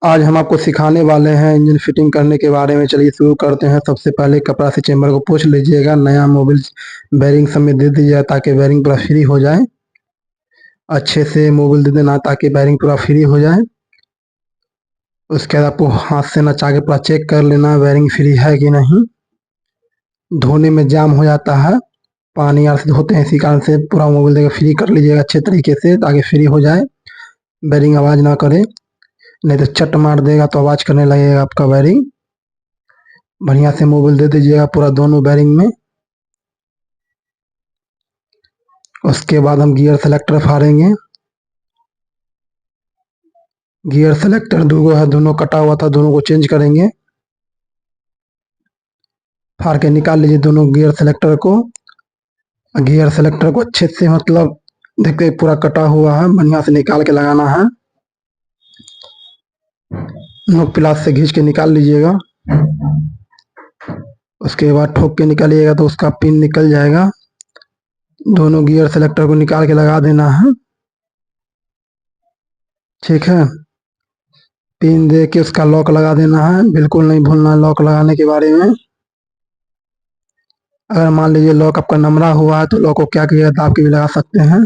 आज हम आपको सिखाने वाले हैं इंजन फिटिंग करने के बारे में। चलिए शुरू करते हैं। सबसे पहले कपड़ा से चेंबर को पोंछ लीजिएगा। नया मोबिल बेरिंग समेत दे दीजिएगा ताकि बेरिंग पूरा फ्री हो जाए। अच्छे से मोबिल दे देना ताकि बेरिंग पूरा फ्री हो जाए। उसके बाद आपको हाथ से नचा के पूरा चेक कर लेना बेरिंग फ्री है कि नहीं। धोने में जाम हो जाता है, पानी आर से धोते हैं, इसी कारण से पूरा मोबिल देकर फ्री कर लीजिएगा अच्छे तरीके से ताकि फ्री हो जाए, बेरिंग आवाज ना करे। नहीं तो चट मार देगा तो आवाज करने लगेगा आपका बेरिंग। बढ़िया से मोबिल दे दीजिएगा पूरा दोनों बेरिंग में। उसके बाद हम गियर सेलेक्टर फाड़ेंगे। गियर सेलेक्टर दो है, दोनों कटा हुआ था, दोनों को चेंज करेंगे। फाड़ के निकाल लीजिए दोनों गियर सेलेक्टर को। गियर सेलेक्टर को अच्छे से मतलब देखते पूरा कटा हुआ है, बढ़िया से निकाल के लगाना है। नोक प्लास से घींच के निकाल लीजिएगा। उसके बाद ठोक के निकालिएगा तो उसका पिन निकल जाएगा। दोनों गियर सेलेक्टर को निकाल के लगा देना है। ठीक है, पिन दे के उसका लॉक लगा देना है। बिल्कुल नहीं भूलना लॉक लगाने के बारे में। अगर मान लीजिए लॉक आपका नमरा हुआ है तो लॉक को क्या किया दाब के भी लगा सकते हैं।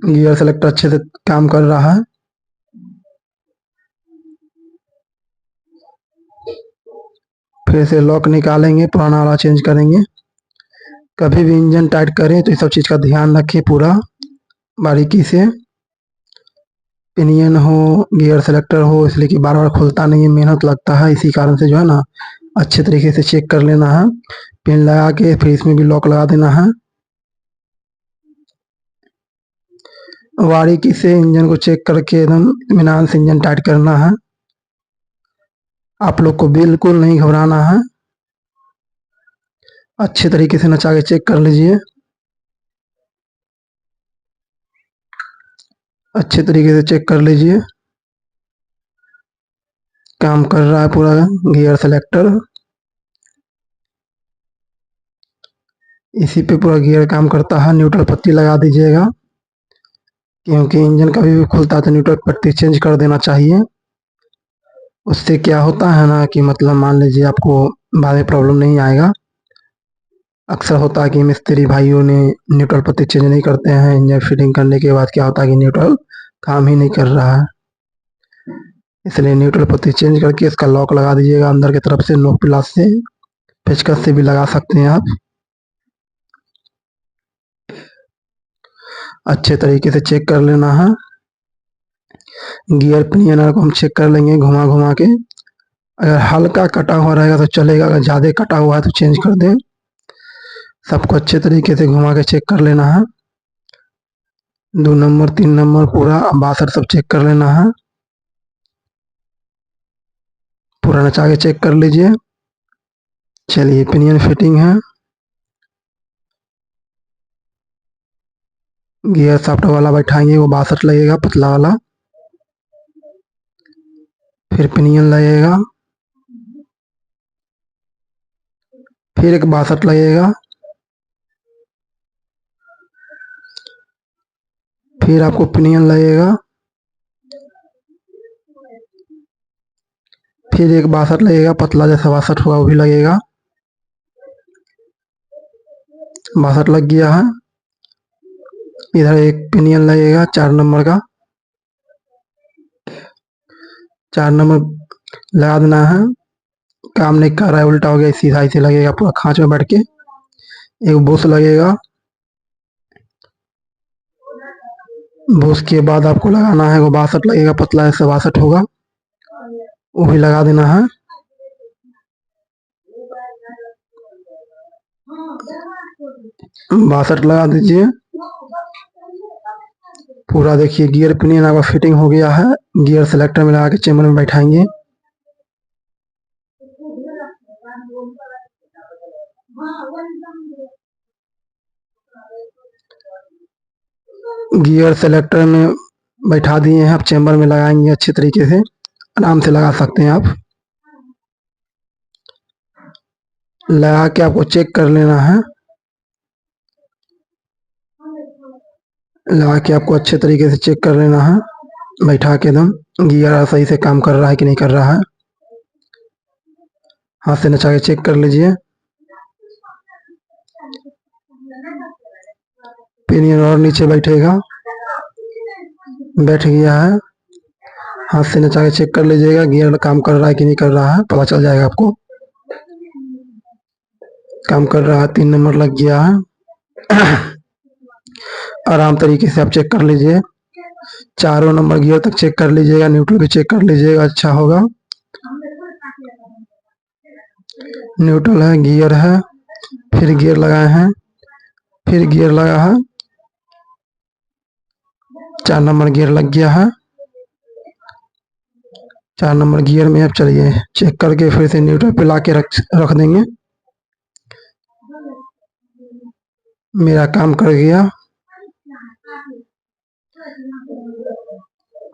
गियर सेलेक्टर अच्छे से काम कर रहा है। फिर से लॉक निकालेंगे, पुराना वाला चेंज करेंगे। कभी भी इंजन टाइट करें तो इस सब चीज़ का ध्यान रखें पूरा बारीकी से। पिनियन हो, गियर सेलेक्टर हो, इसलिए कि बार बार खुलता नहीं है, मेहनत लगता है, इसी कारण से जो है ना अच्छे तरीके से चेक कर लेना है। पिन लगा के फिर इसमें भी लॉक लगा देना है। बारीकी से इंजन को चेक करके एकदम इत्मीनान से इंजन टाइट करना है। आप लोग को बिल्कुल नहीं घबराना है। अच्छे तरीके से नचा के चेक कर लीजिए। अच्छे तरीके से चेक कर लीजिए। काम कर रहा है पूरा गियर सेलेक्टर। इसी पे पूरा गियर काम करता है। न्यूट्रल पत्ती लगा दीजिएगा, क्योंकि इंजन कभी भी खुलता है तो न्यूट्रल पत्ती चेंज कर देना चाहिए। उससे क्या होता है ना कि मतलब मान लीजिए आपको बाद में प्रॉब्लम नहीं आएगा। अक्सर होता है कि मिस्त्री भाइयों ने न्यूट्रल पत्ती चेंज नहीं करते हैं। इंजन फिटिंग करने के बाद क्या होता है कि न्यूट्रल काम ही नहीं कर रहा है। इसलिए न्यूट्रल पत्ती चेंज करके इसका लॉक लगा दीजिएगा अंदर की तरफ से। नोक प्लास से, पेचकस से भी लगा सकते हैं आप। अच्छे तरीके से चेक कर लेना है। गियर पिनियन को हम चेक कर लेंगे घुमा घुमा के। अगर हल्का कटा हुआ रहेगा तो चलेगा, अगर ज़्यादा कटा हुआ है तो चेंज कर दें। सबको अच्छे तरीके से घुमा के चेक कर लेना है। 2 नंबर 3 नंबर पूरा 62 सब चेक कर लेना है। पूरा नचा के चेक कर लीजिए। चलिए पिनियन फिटिंग है। गियर सॉफ्ट वाला बैठाएंगे वो 62 लगेगा, पतला वाला। फिर पिनियन लगेगा, फिर एक 62 लगेगा। फिर आपको पिनियन लगेगा, फिर एक 62 लगेगा, पतला जैसा 62 होगा वो भी लगेगा। 62 लग गया है। इधर एक पिनियन लगेगा 4 नंबर का। 4 नंबर लगा देना है। काम नहीं कर रहा है, उल्टा हो गया, सीधा ऐसे लगेगा पूरा खांच में बैठ के। एक बुश लगेगा। बुश के बाद आपको लगाना है वो 62 लगेगा, पतला ऐसा 62 होगा, वो भी लगा देना है। बासठ लगा दीजिए। पूरा देखिए गियर पिनियन आपका फिटिंग हो गया है। गियर सेलेक्टर में लगा के चेम्बर में बैठाएंगे। गियर सेलेक्टर में बैठा दिए हैं, आप चेम्बर में लगाएंगे अच्छे तरीके से, आराम से लगा सकते हैं आप। लगा के आपको चेक कर लेना है। लगा के आपको अच्छे तरीके से चेक कर लेना है। बैठा के एकदम गियर सही से काम कर रहा है कि नहीं कर रहा है, हाथ से नचा के चेक कर लीजिए। पिनियन और नीचे बैठेगा, बैठ गया है। हाथ से नचा के चेक कर लीजिएगा गियर काम कर रहा है कि नहीं कर रहा है, पता चल जाएगा आपको। काम कर रहा है, 3 नंबर लग गया है। आराम तरीके से आप चेक कर लीजिए, चारों नंबर गियर तक चेक कर लीजिएगा, न्यूट्रल भी चेक कर लीजिएगा, अच्छा होगा। न्यूट्रल है, गियर है, फिर गियर लगाए हैं, फिर गियर लगा है, 4 नंबर गियर लग गया है। 4 नंबर गियर में अब चलिए चेक करके फिर से न्यूट्रल पे ला के रख देंगे। मेरा काम कर गया।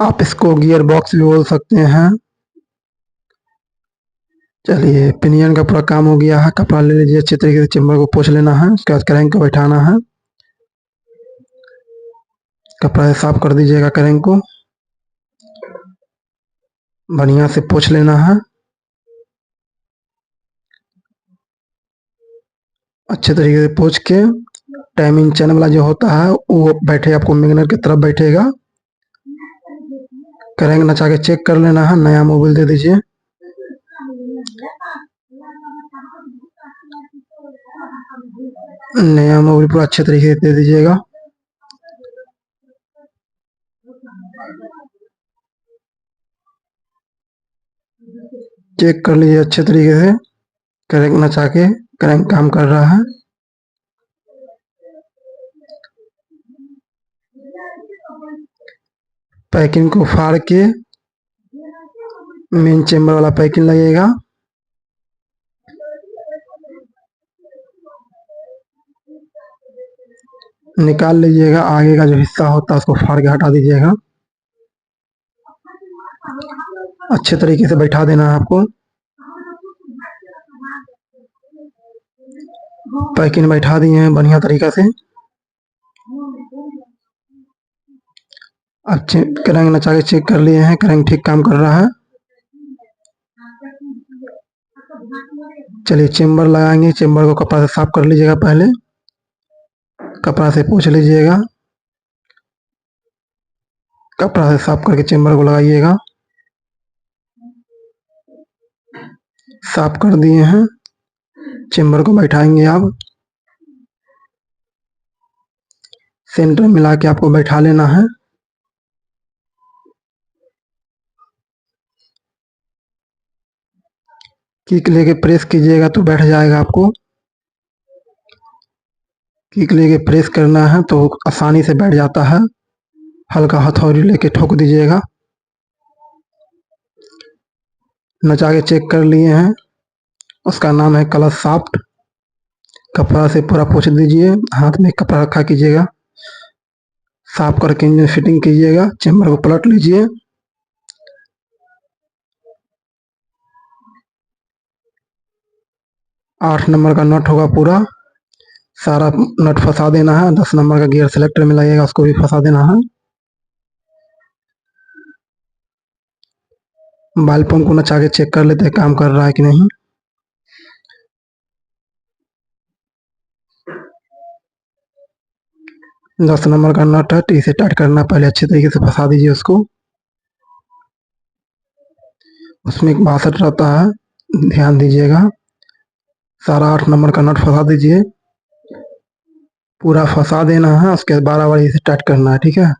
आप इसको गियर बॉक्स भी बोल सकते हैं। चलिए पिनियन का पूरा काम हो गया है। कपड़ा ले लीजिए, अच्छे तरीके से चेम्बर को पोंछ लेना है, उसके बाद क्रैंक को बैठाना है। कपड़ा से साफ कर दीजिएगा क्रैंक को, बढ़िया से पोंछ लेना है। अच्छे तरीके से पोंछ के टाइमिंग चैन वाला जो होता है वो बैठे आपको मैग्नेट की तरफ बैठेगा। क्रैंक नचा के चेक कर लेना है, नया मोबिल दे दीजिए। नया मोबिल पूरा अच्छे तरीके से दे दीजिएगा। चेक कर लीजिए अच्छे तरीके से, क्रैंक नचा के क्रैंक काम कर रहा है। पैकिंग को फाड़ के मेन चेम्बर वाला पैकिंग लगेगा, निकाल लीजिएगा। आगे का जो हिस्सा होता है उसको फाड़ के हटा दीजिएगा। अच्छे तरीके से बैठा देना है आपको। पैकिंग बैठा दिए हैं बढ़िया तरीका से। अच्छे क्रैंक नचा के चेक कर लिए हैं, क्रैंक ठीक काम कर रहा है। चलिए चेम्बर लगाएंगे। चेम्बर को कपड़ा से साफ कर लीजिएगा, पहले कपड़ा से पोंछ लीजिएगा। कपड़ा से साफ करके चेम्बर को लगाइएगा। साफ कर दिए हैं, चेम्बर को बैठाएंगे। आप सेंटर मिला के आपको बैठा लेना है। किक लेके प्रेस कीजिएगा तो बैठ जाएगा आपको। किक लेके प्रेस करना है तो आसानी से बैठ जाता है। हल्का हथौड़ी लेके ठोक दीजिएगा। नचा के चेक कर लिए हैं, उसका नाम है कलश साफ्ट। कपड़ा से पूरा पोंछ दीजिए, हाथ में कपड़ा रखा कीजिएगा। साफ करके इंजन फिटिंग कीजिएगा। चेम्बर को पलट लीजिए। आठ नंबर का नट होगा पूरा, सारा नट फंसा देना है। 10 नंबर का गियर सेलेक्टर में लगेगा, उसको भी फंसा देना है। बाल पंप को नचा के चेक कर लेते हैं काम कर रहा है कि नहीं। दस नंबर का नट है, टी से टाइट करना, पहले अच्छे तरीके से फंसा दीजिए उसको। उसमें एक 62 रहता है, ध्यान दीजिएगा। सारा 8 नंबर का नट फंसा दीजिए, पूरा फंसा देना है। उसके बाद 12 बार इसे टाइट करना है, ठीक है।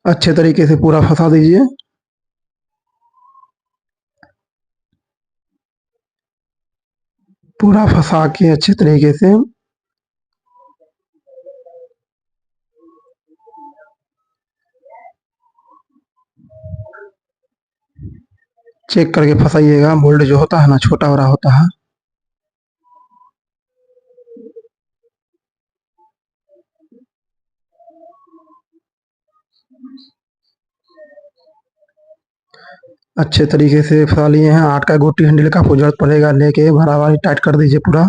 अच्छे तरीके से पूरा फंसा दीजिए। पूरा फंसा के अच्छे तरीके से चेक करके फंसाइएगा। बोल्ट जो होता है ना, छोटा बड़ा होता है। अच्छे तरीके से फंसा लिए हैं। 8 का गोटी हैंडल का आपको जरूरत पड़ेगा, लेके बराबर टाइट कर दीजिए पूरा।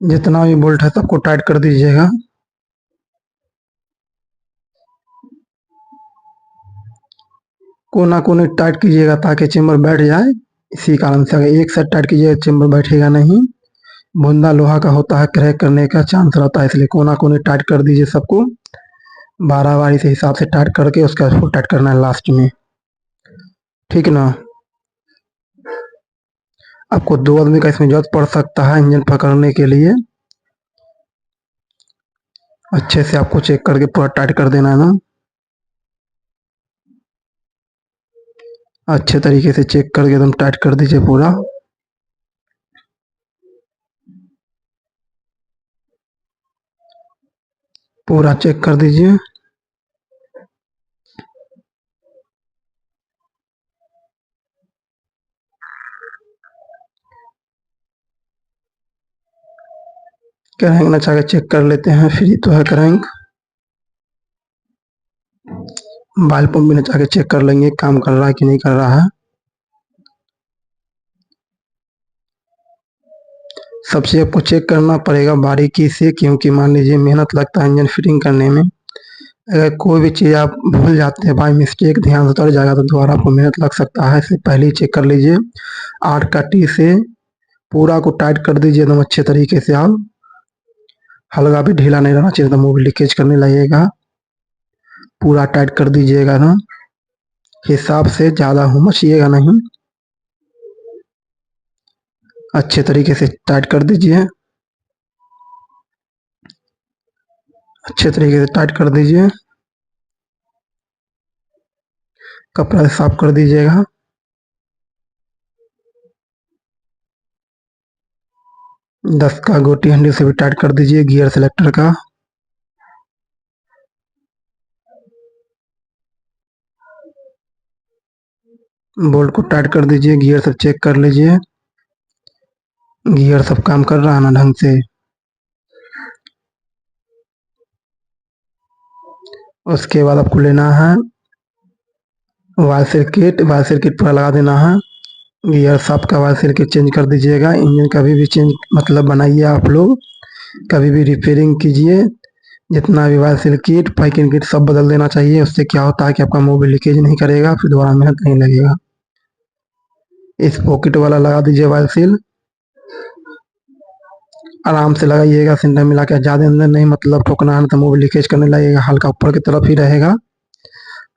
जितना भी बोल्ट है सबको टाइट कर दीजिएगा। कोना कोने टाइट कीजिएगा ताकि चेम्बर बैठ जाए। इसी कारण से अगर एक साइड टाइट कीजिएगा चेम्बर बैठेगा नहीं। बूंदा लोहा का होता है, क्रैक करने का चांस रहता है, इसलिए कोना कोने टाइट कर दीजिए सबको। 12 बारी से हिसाब से टाइट करके उसका फुल टाइट करना है लास्ट में, ठीक ना। आपको 2 आदमी का इसमें जरूरत पड़ सकता है इंजन पकड़ने के लिए। अच्छे से आपको चेक करके पूरा टाइट कर देना है ना। अच्छे तरीके से चेक करके एकदम टाइट कर दीजिए पूरा। पूरा चेक कर दीजिए। क्रैंक नचा के चेक कर लेते हैं, फ्री तो है क्रैंक। बाल पंप भी नचा के चेक कर लेंगे काम कर रहा है कि नहीं कर रहा है। सबसे आपको चेक करना पड़ेगा बारीकी से, क्योंकि मान लीजिए मेहनत लगता है इंजन फिटिंग करने में। अगर कोई भी चीज़ आप भूल जाते हैं बाई मिस्टेक, ध्यान से उतर जाएगा तो दोबारा आपको मेहनत लग सकता है, इससे पहले ही चेक कर लीजिए। 8 का टी से पूरा को टाइट कर दीजिए एकदम अच्छे तरीके से। आप हल्का भी ढीला नहीं रहना चाहिए, तो मोबिल लीकेज करने लगेगा। पूरा टाइट कर दीजिएगा ना, हिसाब से, ज़्यादा हुमचिएगा नहीं। अच्छे तरीके से टाइट कर दीजिए। अच्छे तरीके से टाइट कर दीजिए। कपड़ा से साफ कर दीजिएगा। दस का गोटी हंडी से भी टाइट कर दीजिए गियर सेलेक्टर का। बोल्ट को टाइट कर दीजिए, गियर सब चेक कर लीजिए, गियर सब काम कर रहा है ना ढंग से। उसके बाद आपको लेना है वायर सर्किट। वायर सर्किट पूरा लगा देना है। गियर सब का वायर सर्किट चेंज कर दीजिएगा। इंजन कभी भी चेंज मतलब बनाइए आप लोग, कभी भी रिपेयरिंग कीजिए, जितना भी वायर सर्किट पाइकिंग किट सब बदल देना चाहिए। उससे क्या होता है कि आपका मोबिल लीकेज नहीं करेगा, फिर दोबारा मेहनत नहीं लगेगा। इस पॉकेट वाला लगा दीजिए वायर सील। आराम से लगाइएगा, सेंटर मिला के, ज़्यादा अंदर नहीं, मतलब ठोकना है तो मोबिल लीकेज करने लगेगा। हल्का ऊपर की तरफ ही रहेगा।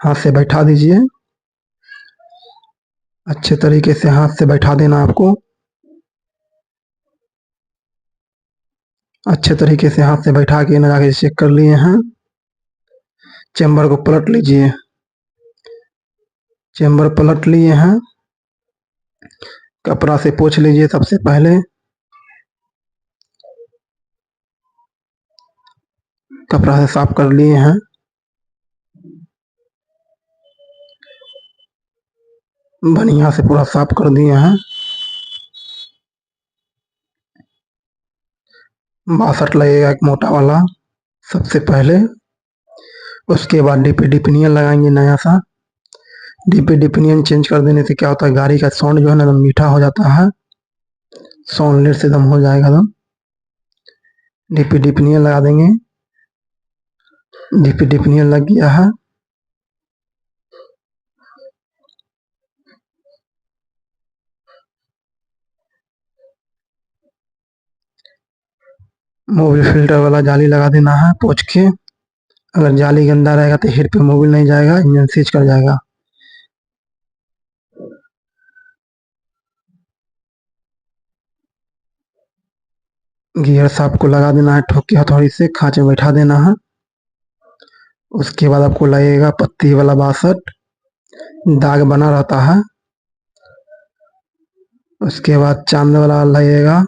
हाथ से बैठा दीजिए, अच्छे तरीके से हाथ से बैठा देना आपको। अच्छे तरीके से हाथ से बैठा के लगा के चेक कर लिए हैं। चेम्बर को पलट लीजिए। चेम्बर पलट लिए हैं। कपड़ा से पोंछ लीजिए सबसे पहले। कपड़ा से साफ कर लिए हैं। बढ़िया से पूरा साफ कर दिए हैं। 62 लगेगा एक मोटा वाला सबसे पहले। उसके बाद डीपी डिपिनियन लगाएंगे नया सा। डीपी डिपिनियन चेंज कर देने से क्या होता है, गाड़ी का साउंड जो है ना एकदम मीठा हो जाता है। साउंड लेट से एकदम हो जाएगा एकदम। डीपी डिपिनियन लगा देंगे। डीपी डिपिनियन लग गया है। मोबिल फिल्टर वाला जाली लगा देना है पोंछ के। अगर जाली गंदा रहेगा तो हेड पे मोबिल नहीं जाएगा, इंजन सीज कर जाएगा। गियर साफ को लगा देना है, ठोक के हथौड़ी से खांच में बैठा देना है। उसके बाद आपको लगेगा पत्ती वाला 62, दाग बना रहता है। उसके बाद चांद वाला लगेगा।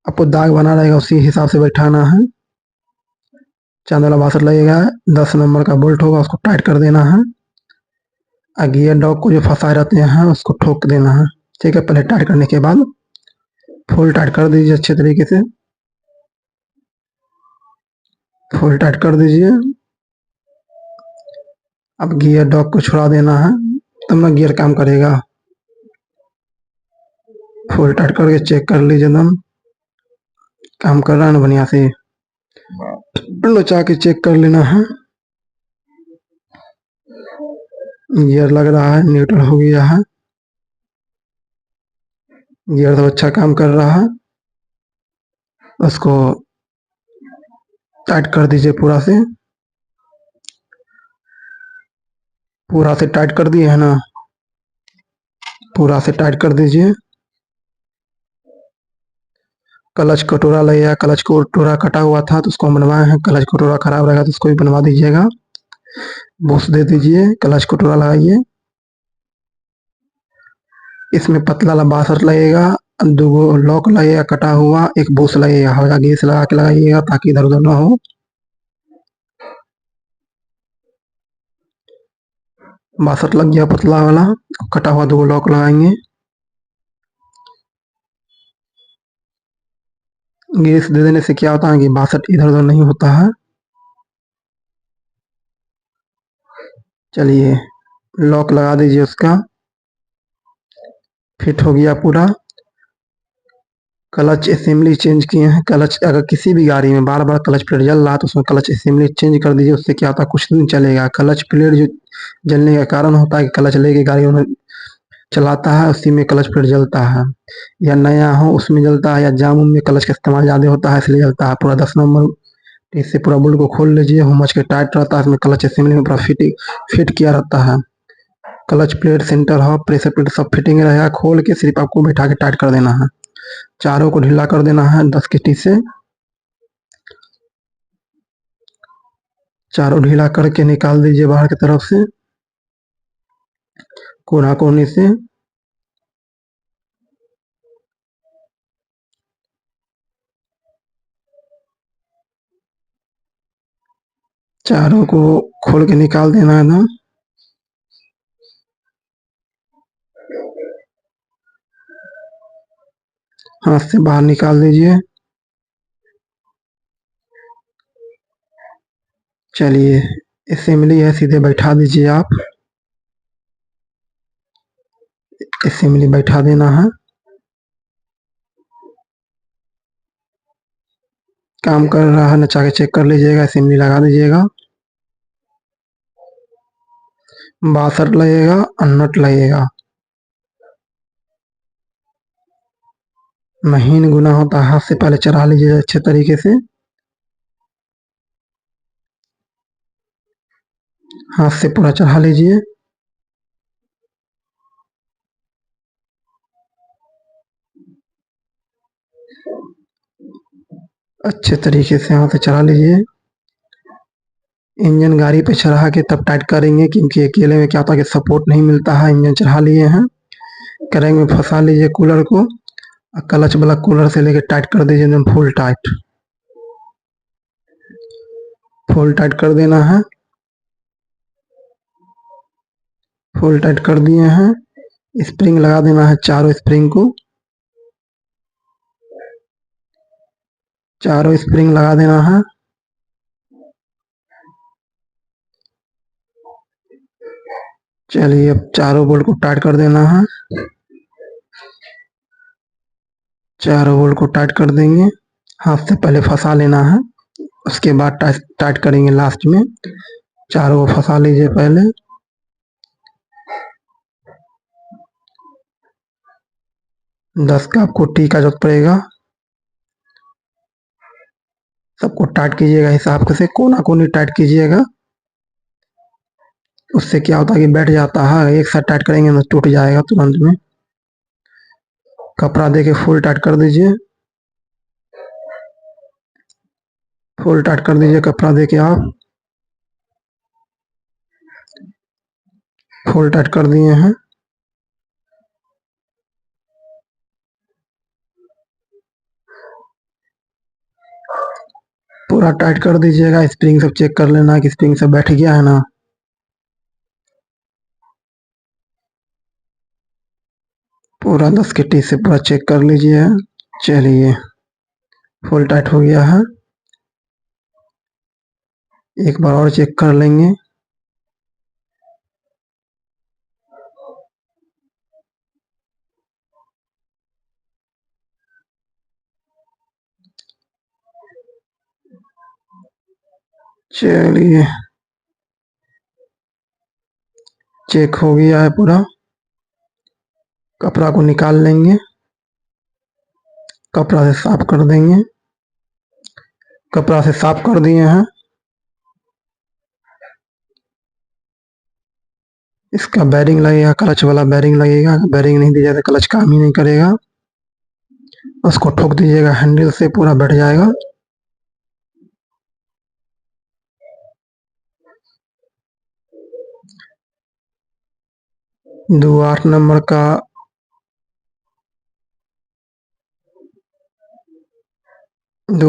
आपको दाग बना रहेगा उसी हिसाब से बैठाना है। चांद वाला 62 लगेगा। 10 नंबर का बोल्ट होगा, उसको टाइट कर देना है। गियर डॉग को जो फंसाए रहते हैं उसको ठोक देना है। ठीक है, पहले टाइट करने के बाद फुल टाइट कर दीजिए अच्छे तरीके से। फुल टाइट कर दीजिए। अब गियर डॉग को छुड़ा देना है, तब ना गियर काम करेगा। फुल टाइट करके चेक कर लीजिए एकदम काम कर रहा है ना बढ़िया से। नचा के चेक कर लेना है। गियर लग रहा है, न्यूट्रल हो गया है। गियर तो अच्छा काम कर रहा है। उसको टाइट कर दीजिए पूरा से टाइट कर दिए है ना, पूरा से टाइट कर दीजिए। क्लच कटोरा लगेगा, क्लच कटोरा कटा हुआ था तो उसको हम बनवाए हैं। क्लच कटोरा खराब रहेगा तो उसको भी बनवा दीजिएगा। बूस्ट दे दीजिए, क्लच कटोरा लगाइए। इसमें पतला वाला बासठ लगेगा, 2 लॉक लगेगा कटा हुआ, एक बूस्ट लगेगा। हल्का गैस लगा के लगाइएगा ताकि इधर उधर ना हो। बासठ लग गया पतला वाला, कटा हुआ 2 लॉक लगाएंगे। गैस दे देने से क्या होता है कि बासठ इधर उधर नहीं होता है। चलिए लॉक लगा दीजिए उसका, फिट हो गया पूरा। क्लच असेंबली चेंज किए हैं। क्लच अगर किसी भी गाड़ी में बार बार क्लच प्लेट जल रहा है तो उसमें क्लच असेंबली चेंज कर दीजिए। उससे क्या होता है कुछ दिन चलेगा। क्लच प्लेट जो जलने का कारण होता है कि क्लच लेके गाड़ी में चलाता है, उसी में क्लच प्लेट जलता है, या नया हो उसमें जलता है, या जाम में क्लच का इस्तेमाल ज़्यादा होता है इसलिए जलता है। पूरा 10 नंबर इससे पूरा बोल्ट को खोल लीजिए। हुमच के टाइट रहता है, इसमें क्लच असेंबली में पूरा फिट किया रहता है। Clutch plate, centre hob, pressure plate सब फिटिंग रहेगा। खोल के सिर्फ आपको बैठा के टाइट कर देना है। चारों को ढीला कर देना है 10 की टी से। चारों ढीला करके निकाल दीजिए बाहर की तरफ से, कोना कोनी से। चारों को खोल के निकाल देना है ना। हाथ से बाहर निकाल दीजिए। चलिए असेंबली है, सीधे बैठा दीजिए आप। असेंबली बैठा देना है। काम कर रहा है, नचा के चेक कर लीजिएगा। असेंबली लगा दीजिएगा। 62 लगेगा और नट लगेगा। महीन गुना होता है, हाथ से पहले चढ़ा लीजिए अच्छे तरीके से। हाथ से पूरा चढ़ा लीजिए। अच्छे तरीके से हाथ से चढ़ा लीजिए। इंजन गाड़ी पे चढ़ा के तब टाइट करेंगे, क्योंकि अकेले में क्या होता है कि सपोर्ट नहीं मिलता है। इंजन चढ़ा लिए हैं, करेंगे में फंसा लीजिए कूलर को, और क्लच वाला कूलर से लेके टाइट कर दीजिए एकदम फुल टाइट। फुल टाइट कर देना है। फुल टाइट कर दिए हैं। स्प्रिंग लगा देना है चारों स्प्रिंग को। चारों स्प्रिंग लगा देना है। चलिए अब चारों बोल्ट को टाइट कर देना है। चारों बोल्ट को टाइट कर देंगे। हाथ से पहले फंसा लेना है, उसके बाद टाइट करेंगे लास्ट में। चारों को फंसा लीजिए पहले। 10 का आपको टी का जरूरत पड़ेगा। सबको टाइट कीजिएगा हिसाब से, कोना कोनी टाइट कीजिएगा। उससे क्या होता है कि बैठ जाता है, एक साथ टाइट करेंगे तो टूट जाएगा तुरंत में। कपड़ा दे के फुल टाइट कर दीजिए। फुल टाइट कर दीजिए कपड़ा दे के आप। फुल टाइट कर दिए हैं। पूरा टाइट कर दीजिएगा। स्प्रिंग सब चेक कर लेना कि स्प्रिंग सब बैठ गया है ना। पूरा 10 की टी से पूरा चेक कर लीजिए। चलिए फुल टाइट हो गया है। एक बार और चेक कर लेंगे। चलिए, चेक हो गया है पूरा। कपड़ा को निकाल लेंगे, कपड़ा से साफ कर देंगे। कपड़ा से साफ कर दिए हैं। इसका बैरिंग लगेगा, क्लच वाला बैरिंग लगेगा। बैरिंग नहीं दिया तो क्लच काम ही नहीं करेगा। उसको ठोक दीजिएगा, हैंडल से पूरा बैठ जाएगा। दो 8 नंबर का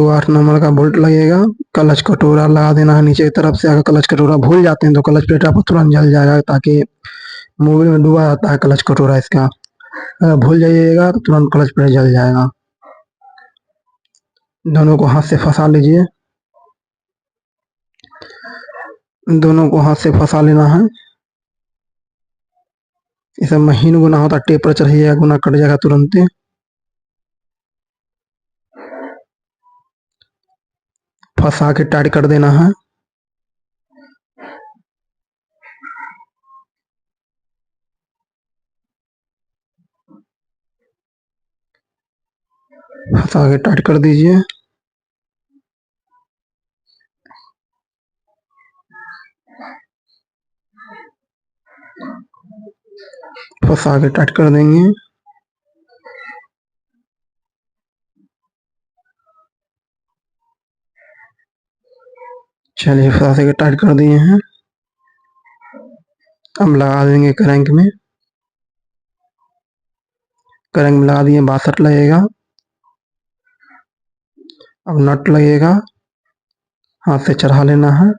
8 नंबर का बोल्ट लगेगा। क्लच कटोरा लगा देना है नीचे की तरफ से। अगर क्लच कटोरा भूल जाते हैं तो क्लच प्लेट आपको तुरंत जल जाएगा, ताकि मोबिल में डूबा रहता है क्लच कटोरा इसका। अगर भूल जाइएगा तो तुरंत क्लच प्लेट जल जाएगा। दोनों को हाथ से फंसा लीजिए। दोनों को हाथ से फंसा लेना है। इसे महीन गुना होता, टेप पर चढ़िएगा, गुना कट जाएगा तुरंत ही। फंसा के टाइट कर देना है। फंसा के टाइट कर दीजिए। फंसा के टाइट कर देंगे। चलिए, फंसा के टाइट कर दिए हैं। अब लगा देंगे क्रैंक में। क्रैंक में लगा दिए, 62 लगेगा। अब नट लगेगा, हाथ से चढ़ा लेना है।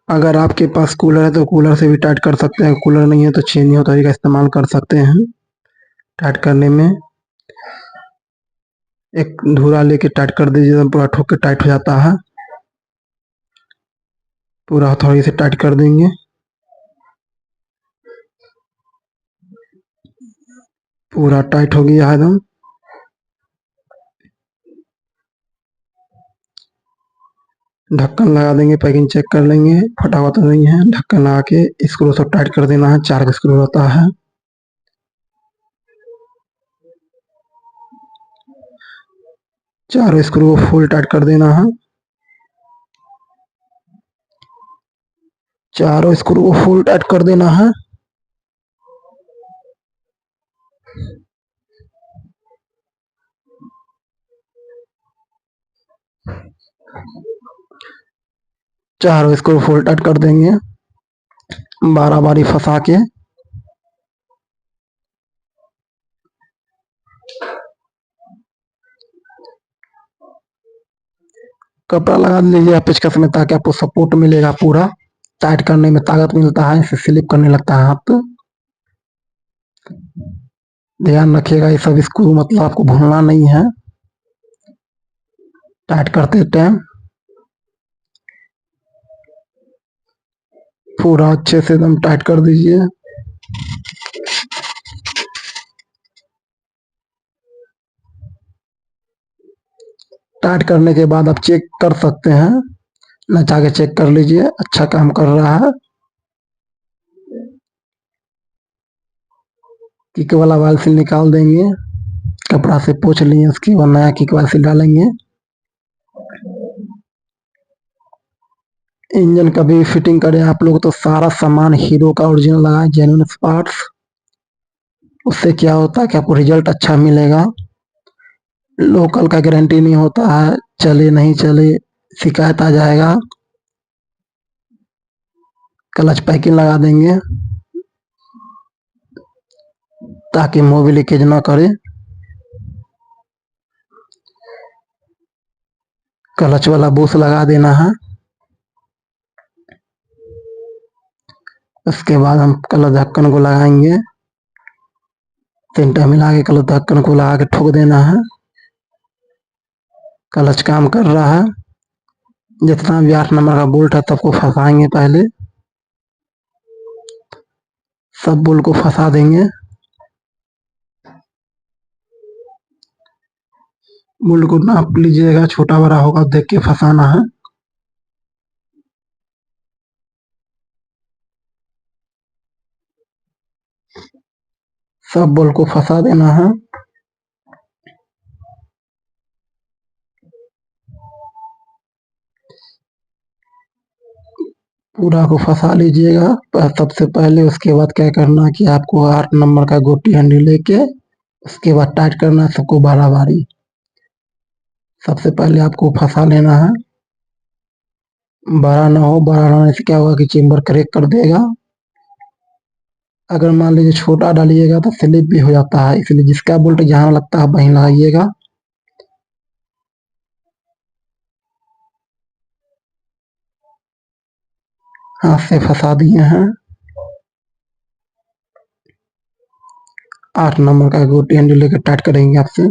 अगर आपके पास कूलर है तो कूलर से भी टाइट कर सकते हैं। कूलर नहीं है तो छेनी हथौड़ी का इस्तेमाल कर सकते हैं टाइट करने में। एक धुरा लेके टाइट कर दीजिए तो पूरा ठोक के टाइट हो जाता है। पूरा हथौड़ी से टाइट कर देंगे। पूरा टाइट हो गया है एकदम। ढक्कन लगा देंगे, पैकिंग चेक कर लेंगे फटा हुआ तो नहीं है। ढक्कन लगा के स्क्रू सब टाइट कर देना है। 4 स्क्रू होता है। चारों स्क्रू को फुल टाइट कर देना है। चारों स्क्रू को फुल टाइट कर देना है। चारों स्क्रू फुल टाइट कर देंगे, 12 बारी फंसा के। कपड़ा लगा लीजिए पेचकस में, ताकि आपको सपोर्ट मिलेगा। पूरा टाइट करने में ताकत मिलता है, इससे स्लिप करने लगता है हाथ। ध्यान रखिएगा, ये सब स्क्रू मतलब आपको भूलना नहीं है टाइट करते टाइम। पूरा अच्छे से एकदम टाइट कर दीजिए। टाइट करने के बाद आप चेक कर सकते हैं, नचा के चेक कर लीजिए, अच्छा काम कर रहा है। किक वाला वाल सील निकाल देंगे, कपड़ा से पोंछ लिए, उसके बाद नया किक वाल सील डालेंगे। इंजन का भी फिटिंग करें आप लोग तो सारा सामान हीरो का ओरिजिनल लगाए, जेन्युइन पार्ट्स। उससे क्या होता है कि आपको रिजल्ट अच्छा मिलेगा। लोकल का गारंटी नहीं होता है, चले नहीं चले शिकायत आ जाएगा। क्लच पैकिंग लगा देंगे ताकि मोबिल लीकेज ना करे। क्लच वाला बूश लगा देना है। उसके बाद हम क्लच ढक्कन को लगाएंगे। सेंटर मिला के क्लच ढक्कन को लगा के ठोक देना है। क्लच काम कर रहा है। जितना भी 8 नंबर का बोल्ट है सबको फंसाएंगे पहले। सब बोल्ट को फंसा देंगे। बोल्ट को नाप लीजिएगा, छोटा बड़ा होगा देख के फंसाना है। सब बोल्ट को फंसा देना है। पूरा को फंसा लीजिएगा सबसे पहले। उसके बाद क्या करना है कि आपको 8 नंबर का गोटी हंडी लेके उसके बाद टाइट करना है सबको बारी बारी। सबसे पहले आपको फंसा लेना है। बड़ा ना हो, बड़ा होने से क्या होगा कि चेम्बर क्रैक कर देगा। अगर मान लीजिए छोटा डालिएगा तो स्लिप भी हो जाता है, इसलिए जिसका बोल्ट जहाँ लगता है वहीं लगाइएगा। हाथ से फंसा दिए हैं। 8 नंबर का गोटी हंडी लेकर टाइट करेंगे आपसे।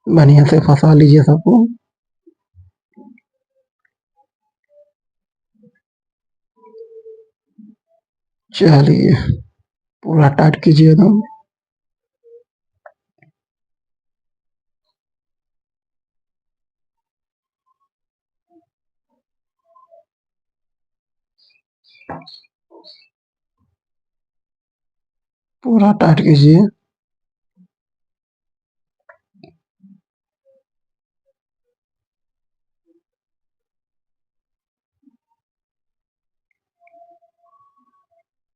बढ़िया से फंसा लीजिए सबको। चलिए पूरा टाइट कीजिए एकदम। पूरा टाइट कीजिए।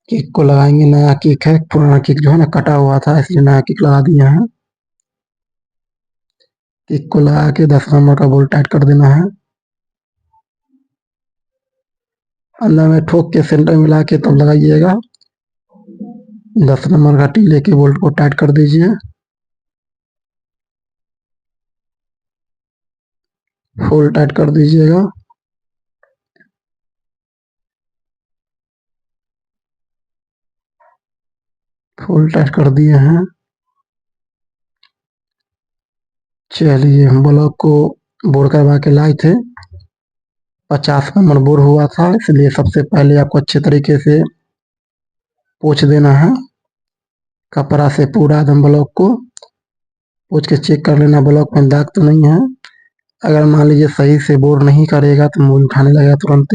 किक को लगाएंगे, नया किक है, पुराना किक जो है ना कटा हुआ था इसलिए नया किक लगा दिए हैं। किक को लगा के 10 नंबर का बोल्ट टाइट कर देना है। अंदर में ठोक के सेंटर मिला के तब लगाइएगा। 10 नंबर का टीले के बोल्ट को टाइट कर दीजिए। फुल टाइट कर दीजिएगा। फुल टाइट कर दिए हैं। चलिए हम ब्लॉक को बोर करवा के लाए थे। 50 नंबर बोर हुआ था, इसलिए सबसे पहले आपको अच्छे तरीके से पोंछ देना है। कपड़ा से पूरा एकदम ब्लॉक को पोंछ के चेक कर लेना ब्लॉक में दाग तो नहीं है। अगर मान लीजिए सही से बोर नहीं करेगा तो मुंह उठाने लगेगा तुरंत।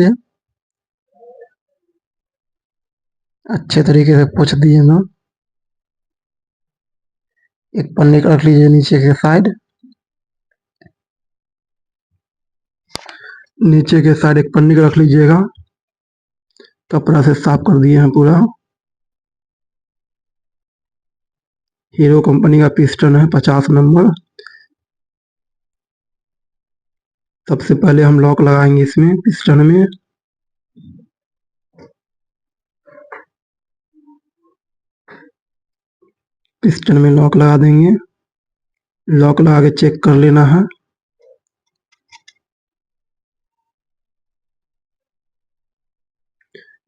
अच्छे तरीके से पोंछ दिए ना। एक पन्नी का रख लीजिए नीचे के साइड। नीचे के साइड एक पन्नी का रख लीजिएगा। कपड़ा से साफ कर दिए हैं पूरा। हीरो कंपनी का पिस्टन है 50 नंबर। सबसे पहले हम लॉक लगाएंगे इसमें पिस्टन में। पिस्टन में लॉक लगा देंगे। लॉक लगा के चेक कर लेना है।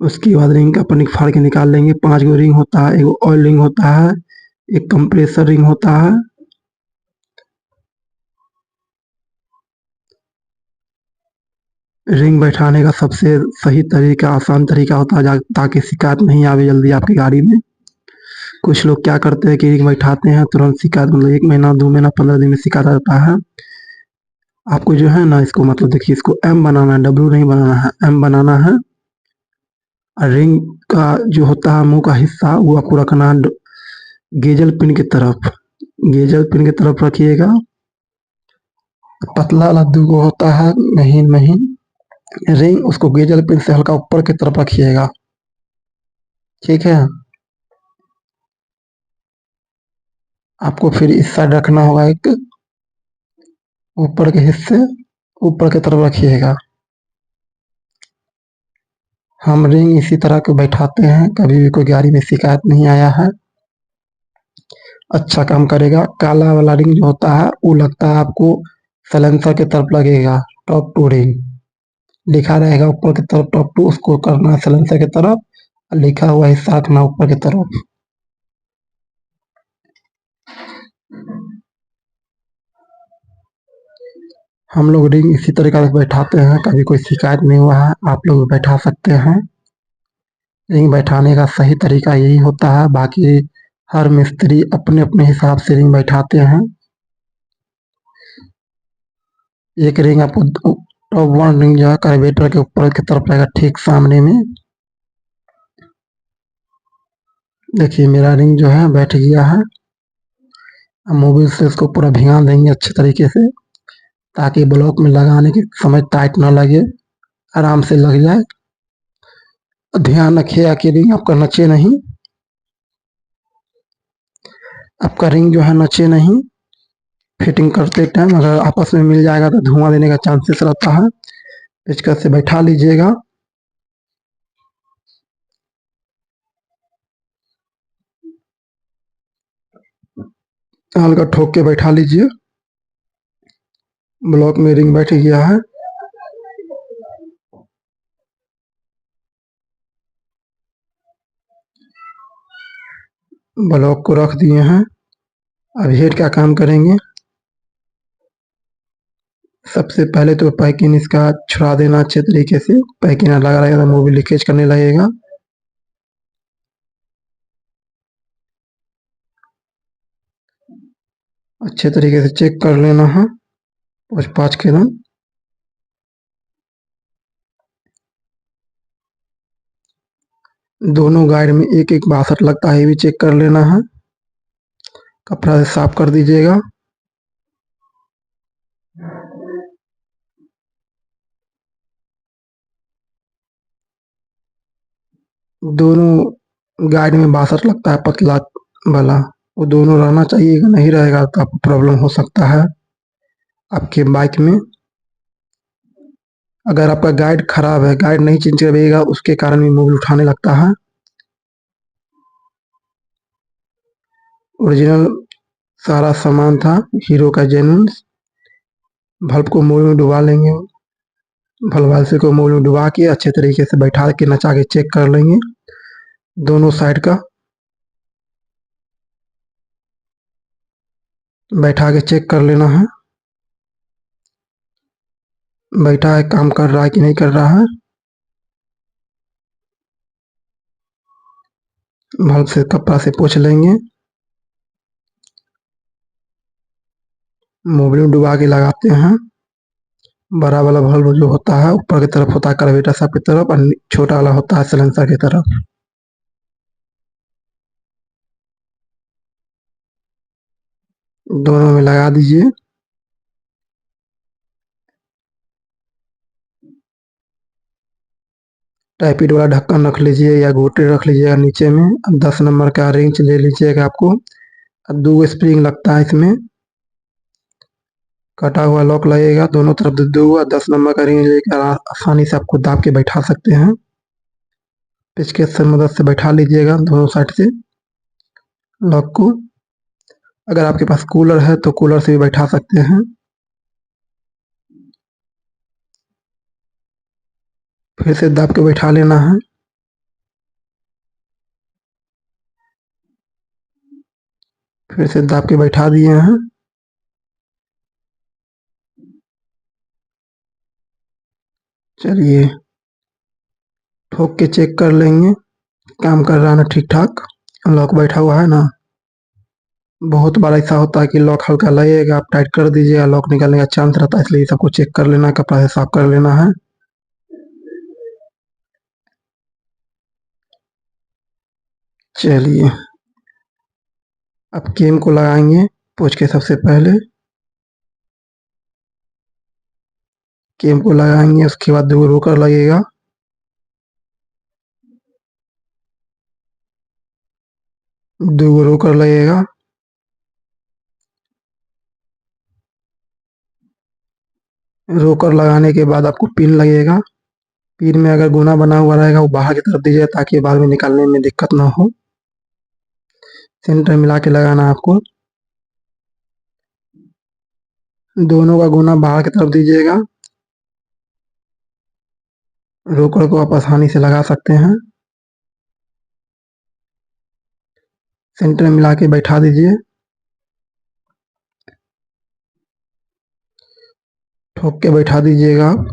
उसके बाद रिंग का पन्नी फाड़ के निकाल लेंगे। 5 गो रिंग होता है, एक ऑयल रिंग होता है, एक कंप्रेसर रिंग होता है। रिंग बैठाने का सबसे सही तरीका, आसान तरीका होता है ताकि शिकायत नहीं आवे जल्दी आपकी गाड़ी में। कुछ लोग क्या करते हैं कि रिंग बैठाते हैं तुरंत शिकायत, मतलब 1 महीना 2 महीना 15 दिन में शिकायत आता है। आपको जो है ना इसको मतलब देखिए इसको एम बनाना है, डब्ल्यू नहीं बनाना है, एम बनाना है। और रिंग का जो होता है मुंह का हिस्सा वो आपको रखना है गेजल पिन की तरफ। गेजल पिन की तरफ रखिएगा। पतला वाला 2 गो होता है महीन महीन रिंग, उसको गेजल पिन से हल्का ऊपर की तरफ रखिएगा। ठीक है। आपको फिर इस साइड रखना होगा एक ऊपर के हिस्से, ऊपर की तरफ रखिएगा। हम रिंग इसी तरह के बैठाते हैं, कभी भी कोई गाड़ी में शिकायत नहीं आया है। अच्छा काम करेगा। काला वाला रिंग जो होता है वो लगता है आपको साइलेंसर की तरफ लगेगा। टॉप टू रिंग लिखा रहेगा ऊपर की तरफ टॉप टू, उसको करना है साइलेंसर की तरफ। लिखा हुआ हिस्सा रखना ऊपर की तरफ। हम लोग रिंग इसी तरीके से बैठाते हैं, कभी कोई शिकायत नहीं हुआ है। आप लोग बैठा सकते हैं। रिंग बैठाने का सही तरीका यही होता है, बाकी हर मिस्त्री अपने अपने हिसाब से रिंग बैठाते हैं। एक रिंग आपको टॉप वन रिंग जो है कार्बोरेटर के ऊपर की तरफ रहेगा, ठीक सामने में। देखिए मेरा रिंग जो है बैठ गया है। अब मोबिल से इसको पूरा भिगा देंगे अच्छे तरीके से, ताकि ब्लॉक में लगाने के समय टाइट ना लगे, आराम से लग जाए। ध्यान रखिएगा कि रिंग आपका नचे नहीं, आपका रिंग जो है नचे नहीं। फिटिंग करते टाइम अगर आपस में मिल जाएगा तो धुआं देने का चांसेस रहता है। पेचकस से बैठा लीजिएगा। हल्का ठोक के बैठा लीजिए। ब्लॉक में रिंग बैठ गया है। ब्लॉक को रख दिए हैं। अब हेड का काम करेंगे। सबसे पहले तो पैकिंग इसका छुड़ा देना अच्छे तरीके से। पैकिंग लगा रहेगा तो मोबिल लीकेज करने लगेगा। अच्छे तरीके से चेक कर लेना है पूछ पाछ के दम। दोनों गाइड में एक एक बासठ लगता है, ये भी चेक कर लेना है। कपड़ा से साफ कर दीजिएगा। दोनों गाइड में बासठ लगता है पतला वाला, वो दोनों रहना चाहिए। अगर नहीं रहेगा तो आपको प्रॉब्लम हो सकता है आपके बाइक में। अगर आपका गाइड खराब है, गाइड नहीं चेंज करिएगा, उसके कारण भी मोबिल उठाने लगता है। ओरिजिनल सारा सामान था हीरो का जेन्युइन। बल्ब को मोबिल में डुबा लेंगे। बल्ब को मोबिल में डुबा के अच्छे तरीके से बैठा के नचा के चेक कर लेंगे दोनों साइड का। बैठा के चेक कर लेना है बैठा है, काम कर रहा है कि नहीं कर रहा है। बल्ब से कपड़ा से पोंछ लेंगे। मोबिल में डुबा के लगाते हैं। बड़ा वाला बल्ब जो होता है ऊपर की तरफ होता है कार्बोरेटर साहब की तरफ, और छोटा वाला होता है सिलेंसर की तरफ। दोनों में लगा दीजिए। टाइपिड वाला ढक्कन रख लीजिए या घोटे रख लीजिएगा नीचे में। 10 नंबर का रेंच ले लीजिएगा आपको। अब 2 स्प्रिंग लगता है इसमें। कटा हुआ लॉक लगेगा दोनों तरफ। 10 नंबर का रेंच लेकर आसानी से आपको दाब के बैठा सकते हैं। पेचकस से मदद से बैठा लीजिएगा दोनों साइड से लॉक को। अगर आपके पास कूलर है तो कूलर से भी बैठा सकते हैं। फिर से दाब के बैठा लेना है। फिर से दाब के बैठा दिए हैं। चलिए ठोक के चेक कर लेंगे काम कर रहा है ना ठीक ठाक। लॉक बैठा हुआ है ना। बहुत बार ऐसा होता है कि लॉक हल्का लगेगा, आप टाइट कर दीजिएगा, लॉक निकलने का चांस रहता है। इसलिए सबको चेक कर लेना है, कपड़ा से साफ कर लेना है। चलिए अब केम को लगाएंगे पोंछ के। सबसे पहले केम को लगाएंगे, उसके बाद 2 रोकर लगेगा। दो रोकर लगेगा। रोकर लगाने के बाद आपको पिन लगेगा। पिन में अगर गुना बना हुआ रहेगा वो बाहर की तरफ दीजिए, ताकि बाद में निकालने में दिक्कत ना हो। सेंटर मिला के लगाना है आपको। दोनों का गुना बाहर की तरफ दीजिएगा। रोकर को आप आसानी से लगा सकते हैं। सेंटर में मिला के बैठा दीजिए। ठोक के बैठा दीजिएगा आप।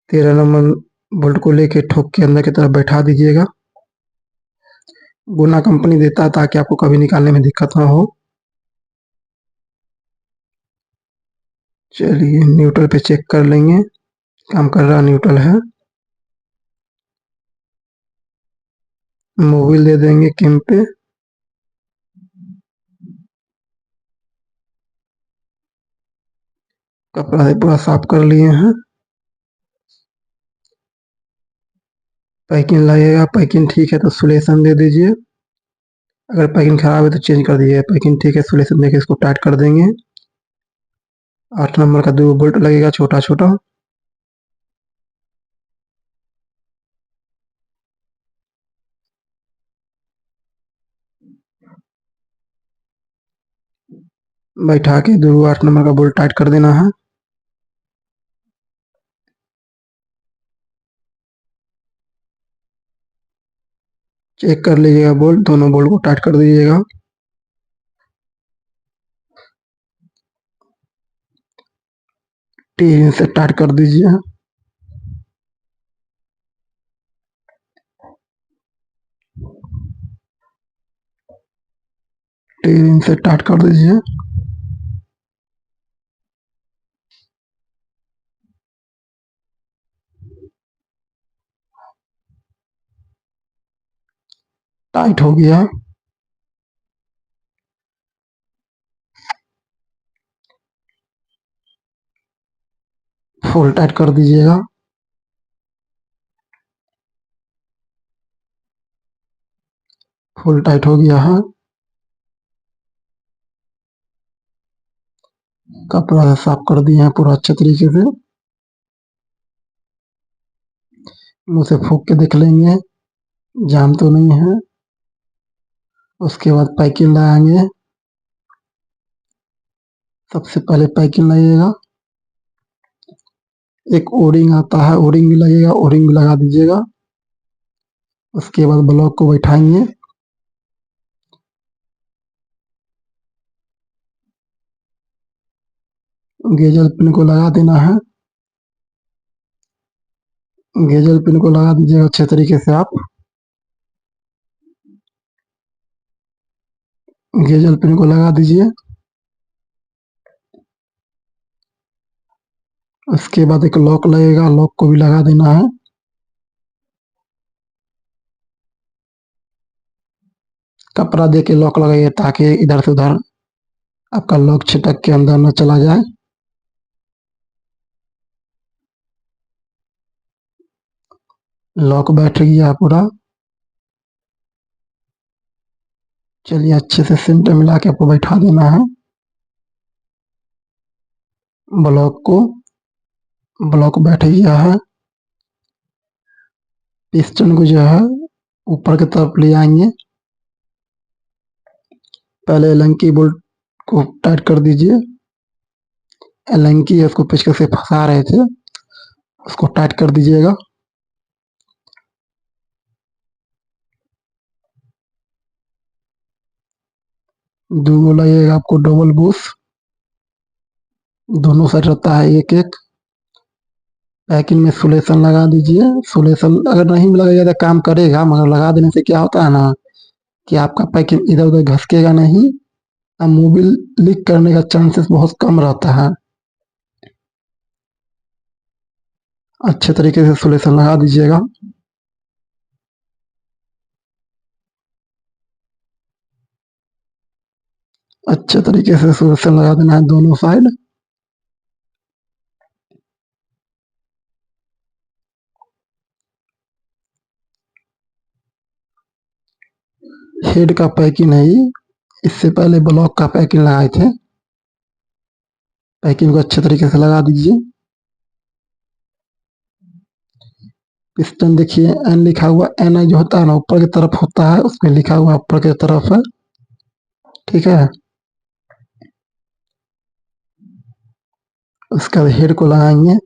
13 नंबर बोल्ट को लेके ठोक के अंदर की तरफ बैठा दीजिएगा। गुना कंपनी देता है ताकि आपको कभी निकालने में दिक्कत ना हो। चलिए न्यूट्रल पे चेक कर लेंगे, काम कर रहा न्यूट्रल है। मोबिल दे देंगे किम पे। कपड़ा से पूरा साफ कर लिए हैं। पैकिंग लगेगा, पैकिंग ठीक है तो सुलेशन दे दीजिए। अगर पैकिंग खराब है तो चेंज कर दीजिए। पैकिंग ठीक है, सुलेशन देके इसको टाइट कर देंगे। 8 नंबर का 2 बोल्ट लगेगा छोटा छोटा। बैठा के 2 8 नंबर का बोल्ट टाइट कर देना है। चेक कर लीजिएगा बोल्ट, दोनों बोल्ट को टाइट कर दीजिएगा। टी से टाइट कर दीजिए। टी से टाइट कर दीजिए। टाइट हो गया। फुल टाइट कर दीजिएगा। फुल टाइट हो गया है। कपड़ा से साफ कर दिए हैं पूरा अच्छे तरीके से। मुंह से फूक के देख लेंगे जाम तो नहीं है। उसके बाद पैकिंग लगाएंगे। सबसे पहले पैकिंग लगेगा। एक ओरिंग आता है, ओरिंग भी लगेगा, ओरिंग भी लगा दीजिएगा। उसके बाद ब्लॉक को बैठाएंगे। गेजल पिन को लगा देना है। गेजल पिन को लगा दीजिएगा अच्छे तरीके से आप। गेजल पिन को लगा दीजिए। उसके बाद एक लॉक लगेगा, लॉक को भी लगा देना है। कपड़ा दे के लॉक लगाइए ताकि इधर से उधर आपका लॉक छिटक के अंदर न चला जाए। लॉक बैठ गया पूरा। चलिए अच्छे से सेंटर मिला के आपको बैठा देना है। ब्लॉक बैठ गया है। पिस्टन को जो है ऊपर की तरफ ले आएंगे। पहले एलंकी बोल्ट को टाइट कर दीजिए। एलंकी है उसको पेचकस से फंसा रहे थे, उसको टाइट कर दीजिएगा। दो लगेगा आपको डबल बुश, दोनों साइड रहता है एक एक। पैकिंग में सुलेशन लगा दीजिए। सुलेशन अगर नहीं भी लगेगा तो काम करेगा, मगर लगा देने से क्या होता है ना कि आपका पैकिंग इधर उधर घसकेगा नहीं और मोबिल लीक करने का चांसेस बहुत कम रहता है। अच्छे तरीके से सुलेशन लगा दीजिएगा। अच्छे तरीके से सुलेशन लगा देना है दोनों साइड। हेड का पैकिंग नहीं, इससे पहले ब्लॉक का पैकिंग लगाए थे। पैकिंग को अच्छे तरीके से लगा दीजिए। पिस्टन देखिए एन लिखा हुआ, एन जो होता है ना ऊपर की तरफ होता है, उस पर लिखा हुआ ऊपर की तरफ है। ठीक है। उसके बाद हेड को लगाएंगे।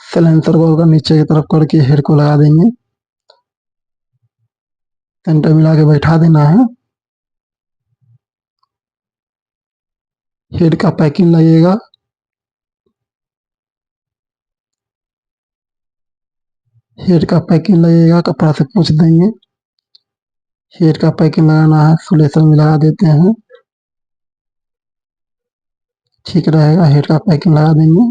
सलेंसर को अगर नीचे की तरफ करके हेड को लगा देंगे। सेंटर मिला के बैठा देना है। हेड का पैकिंग लगेगा। हेड का पैकिंग लगेगा, कपड़ा से पोंछ देंगे। हेड का पैकिंग लगाना है, सुलेशन में लगा देते हैं। ठीक रहेगा। हेड का पैकिंग लगा देंगे।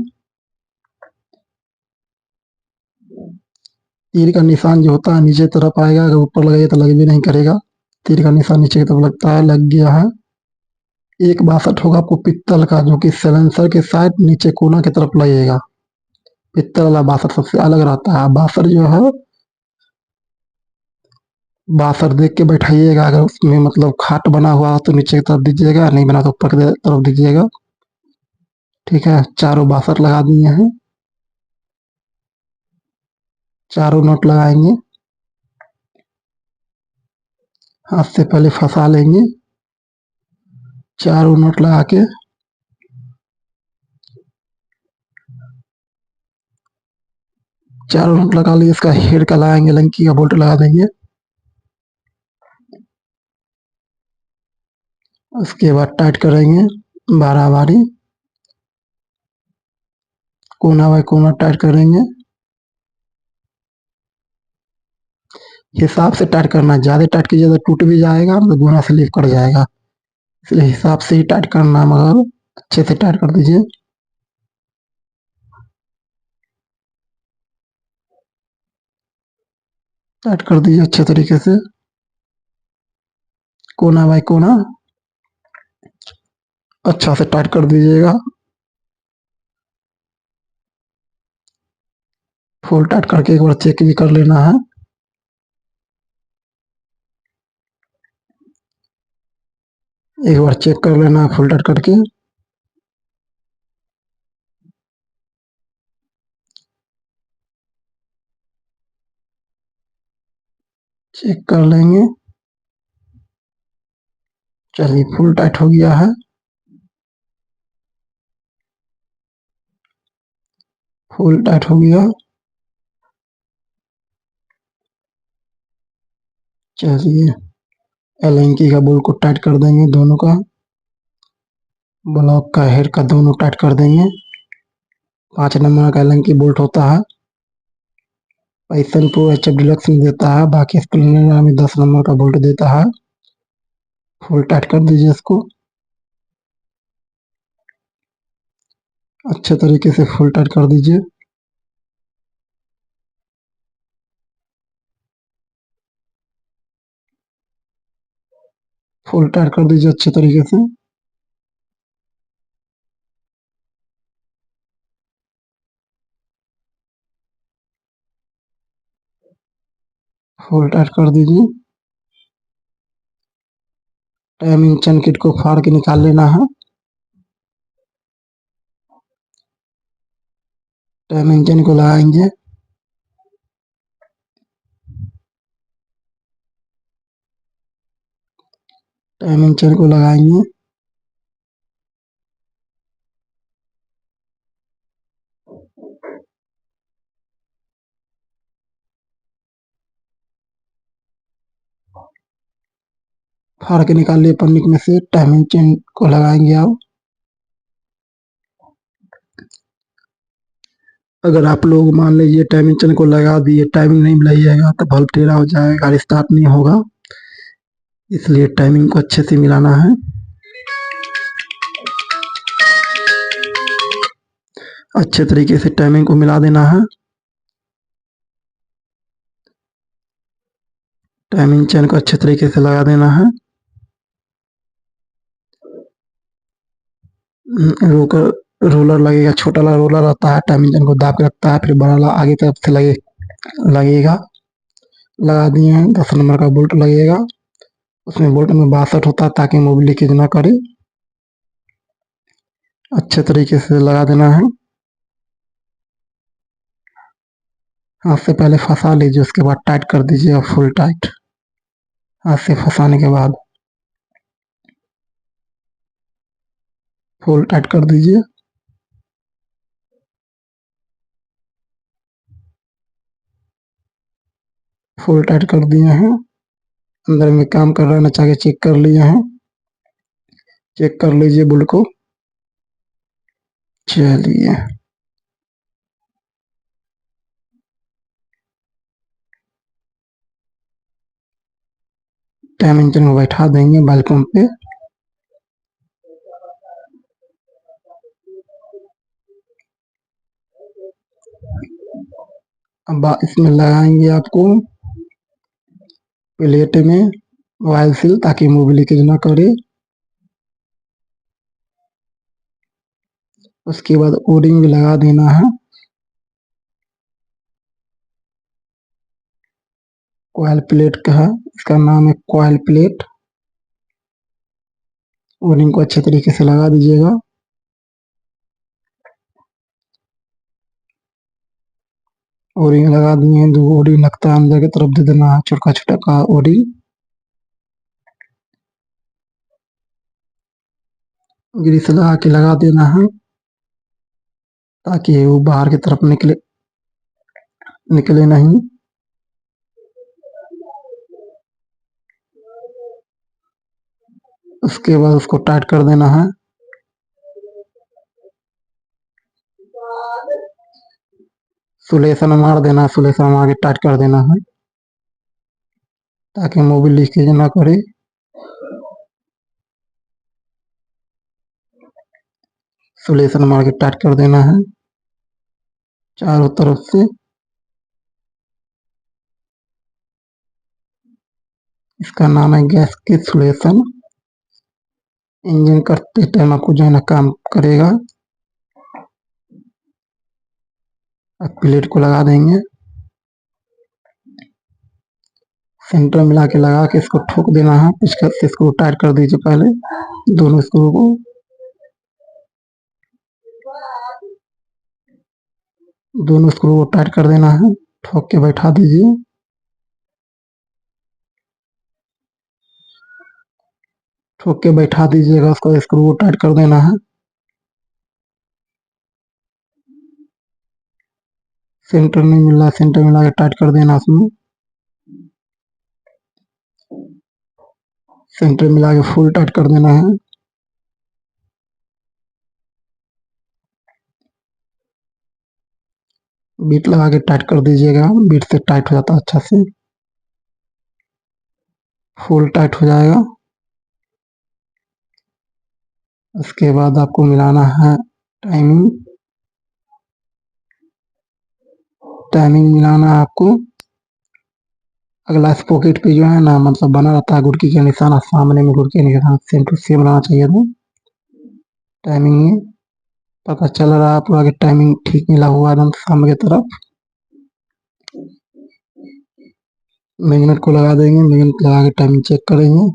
तीर का निशान जो होता है नीचे तरफ आएगा, अगर ऊपर लगेगा तो लग भी नहीं करेगा। तीर का निशान नीचे की तरफ लगता है, लग गया है। एक बासठ होगा आपको पित्तल का, जो कि सैलेंसर के साथ नीचे कोना की तरफ लगेगा। पित्तल वाला बासठ सबसे अलग रहता है। बासठ जो है, बासठ देख के बैठाइएगा। अगर उसमें मतलब खाट बना हुआ हो तो नीचे की तरफ दीजिएगा, नहीं बना तो ऊपर की तरफ दीजिएगा। ठीक है, चारों बासठ लगा दिए हैं। चारों नोट लगाएंगे। हाथ से पहले फंसा लेंगे। चारों नोट लगा के चारों नोट लगा लिए। इसका हेड का लगाएंगे, लंकी का बोल्ट लगा देंगे। उसके बाद टाइट करेंगे बारह बारी, कोना बाय कोना टाइट करेंगे। हिसाब से टाइट करना है, ज्यादा टाइट कीजिए तो टूट भी जाएगा, तो गोना स्लिप कर जाएगा। इसलिए हिसाब से ही टाइट करना है, मगर अच्छे से टाइट कर दीजिए। टाइट कर दीजिए अच्छे तरीके से, कोना बाय कोना अच्छा से टाइट कर दीजिएगा। फुल टाइट करके एक बार चेक भी कर लेना है। एक बार चेक कर लेना है फुल टाइट करके। चेक कर लेंगे। चलिए, फुल टाइट हो गया है। फुल टाइट हो गया। चलिए, एलेंकी का बोल्ट को टाइट कर देंगे, दोनों का। ब्लॉक का हेड का दोनों टाइट कर देंगे। 5 नंबर का एलेंकी बोल्ट होता है। पैसन प्रो एचएफ डिलक्स में देता है, बाकी स्प्लेंडर में 10 नंबर का बोल्ट देता है। फुल टाइट कर दीजिए इसको अच्छे तरीके से, फुल टाइट कर दीजिए। फुल टाइट कर दीजिए अच्छे तरीके से। फुल टाइट कर दीजिए। टाइमिंग चैन किट को फाड़ के निकाल लेना है। टाइमिंग चैन को लगाएंगे। टाइमिंग चेन को लगाएंगे। फाड़ के निकाल लिए पन्नी में से। टाइमिंग चेन को लगाएंगे आप। अगर आप लोग मान लीजिए टाइमिंग चेन को लगा दिए, टाइमिंग नहीं मिलाइएगा तो बल्ब टेढ़ा हो जाएगा, गाड़ी स्टार्ट नहीं होगा। इसलिए टाइमिंग को अच्छे से मिलाना है। अच्छे तरीके से टाइमिंग को मिला देना है। टाइमिंग चेन को अच्छे तरीके से लगा देना है। रोकर रोलर लगेगा, छोटा वाला रोलर रहता है, टाइमिंग चेन को दाब के रखता है, फिर बड़ा वाला आगे तरफ से लगेगा। लगा दिए हैं। 10 नंबर का बोल्ट लगेगा। उसमें बोल्ट में 62 होता है, ताकि मोबिल लीकेज ना करे। अच्छे तरीके से लगा देना है। हाथ से पहले फंसा लीजिए, उसके बाद टाइट कर दीजिए फुल टाइट। हाथ से फंसाने के बाद फुल टाइट कर दीजिए। फुल टाइट कर दिए हैं। अंदर में काम कर रहा है नचा के चेक कर लिए हैं। चेक कर लीजिए बुल को। चलिए, टाइम इंजन को बैठा देंगे बाल पंप पे। अब इसमें लगाएंगे आपको प्लेट में ऑयल सील ताकि मूवी लीकेज ना करे। उसके बाद ओरिंग भी लगा देना है। कॉयल प्लेट का है, इसका नाम है कॉयल प्लेट। ओरिंग को अच्छे तरीके से लगा दीजिएगा। ओरिंग लगा दिए हैं, 2 ओरिंग लगता है अंदर की तरफ दे देना है, छोटा छोटा का ओरिंग। ग्रीस लगा के लगा देना है ताकि वो बाहर की तरफ निकले नहीं। उसके बाद उसको टाइट कर देना है। सुलेशन मार देना है, सुलेशन मार के टाइट कर देना है ताकि मोबिल लीकेज ना करे। सुलेशन मार के टाइट कर देना है चारों तरफ से। इसका नाम है गैस्केट सुलेशन। इंजन करते टाइम आपको जो है ना काम करेगा। अब प्लेट को लगा देंगे, सेंटर मिला के लगा के इसको ठोक देना है। पिचकस से इसको टाइट कर दीजिए पहले, दोनों स्क्रू को। दोनों स्क्रू को टाइट कर देना है, ठोक के बैठा दीजिए। ठोक के बैठा दीजिएगा उसको, स्क्रू को टाइट कर देना है। सेंटर नहीं मिल रहा, सेंटर मिला के टाइट कर देना उसमें। सेंटर मिला के फुल टाइट कर देना है। बीट लगा के टाइट कर दीजिएगा, बीट से टाइट हो जाता है अच्छा से, फुल टाइट हो जाएगा। उसके बाद आपको मिलाना है टाइमिंग। टाइमिंग मिलाना है आपको। अगला स्पॉकेट पे जो है ना मतलब बना रहता है गुड़की का निशान, सामने में गुड़की का निशान सेम टू सेम रहना चाहिए था। टाइमिंग में पता चल रहा है पूरा कि टाइमिंग ठीक मिला हुआ एकदम सामने की तरफ। मैग्नेट को लगा देंगे, मैग्नेट लगा के टाइमिंग चेक करेंगे।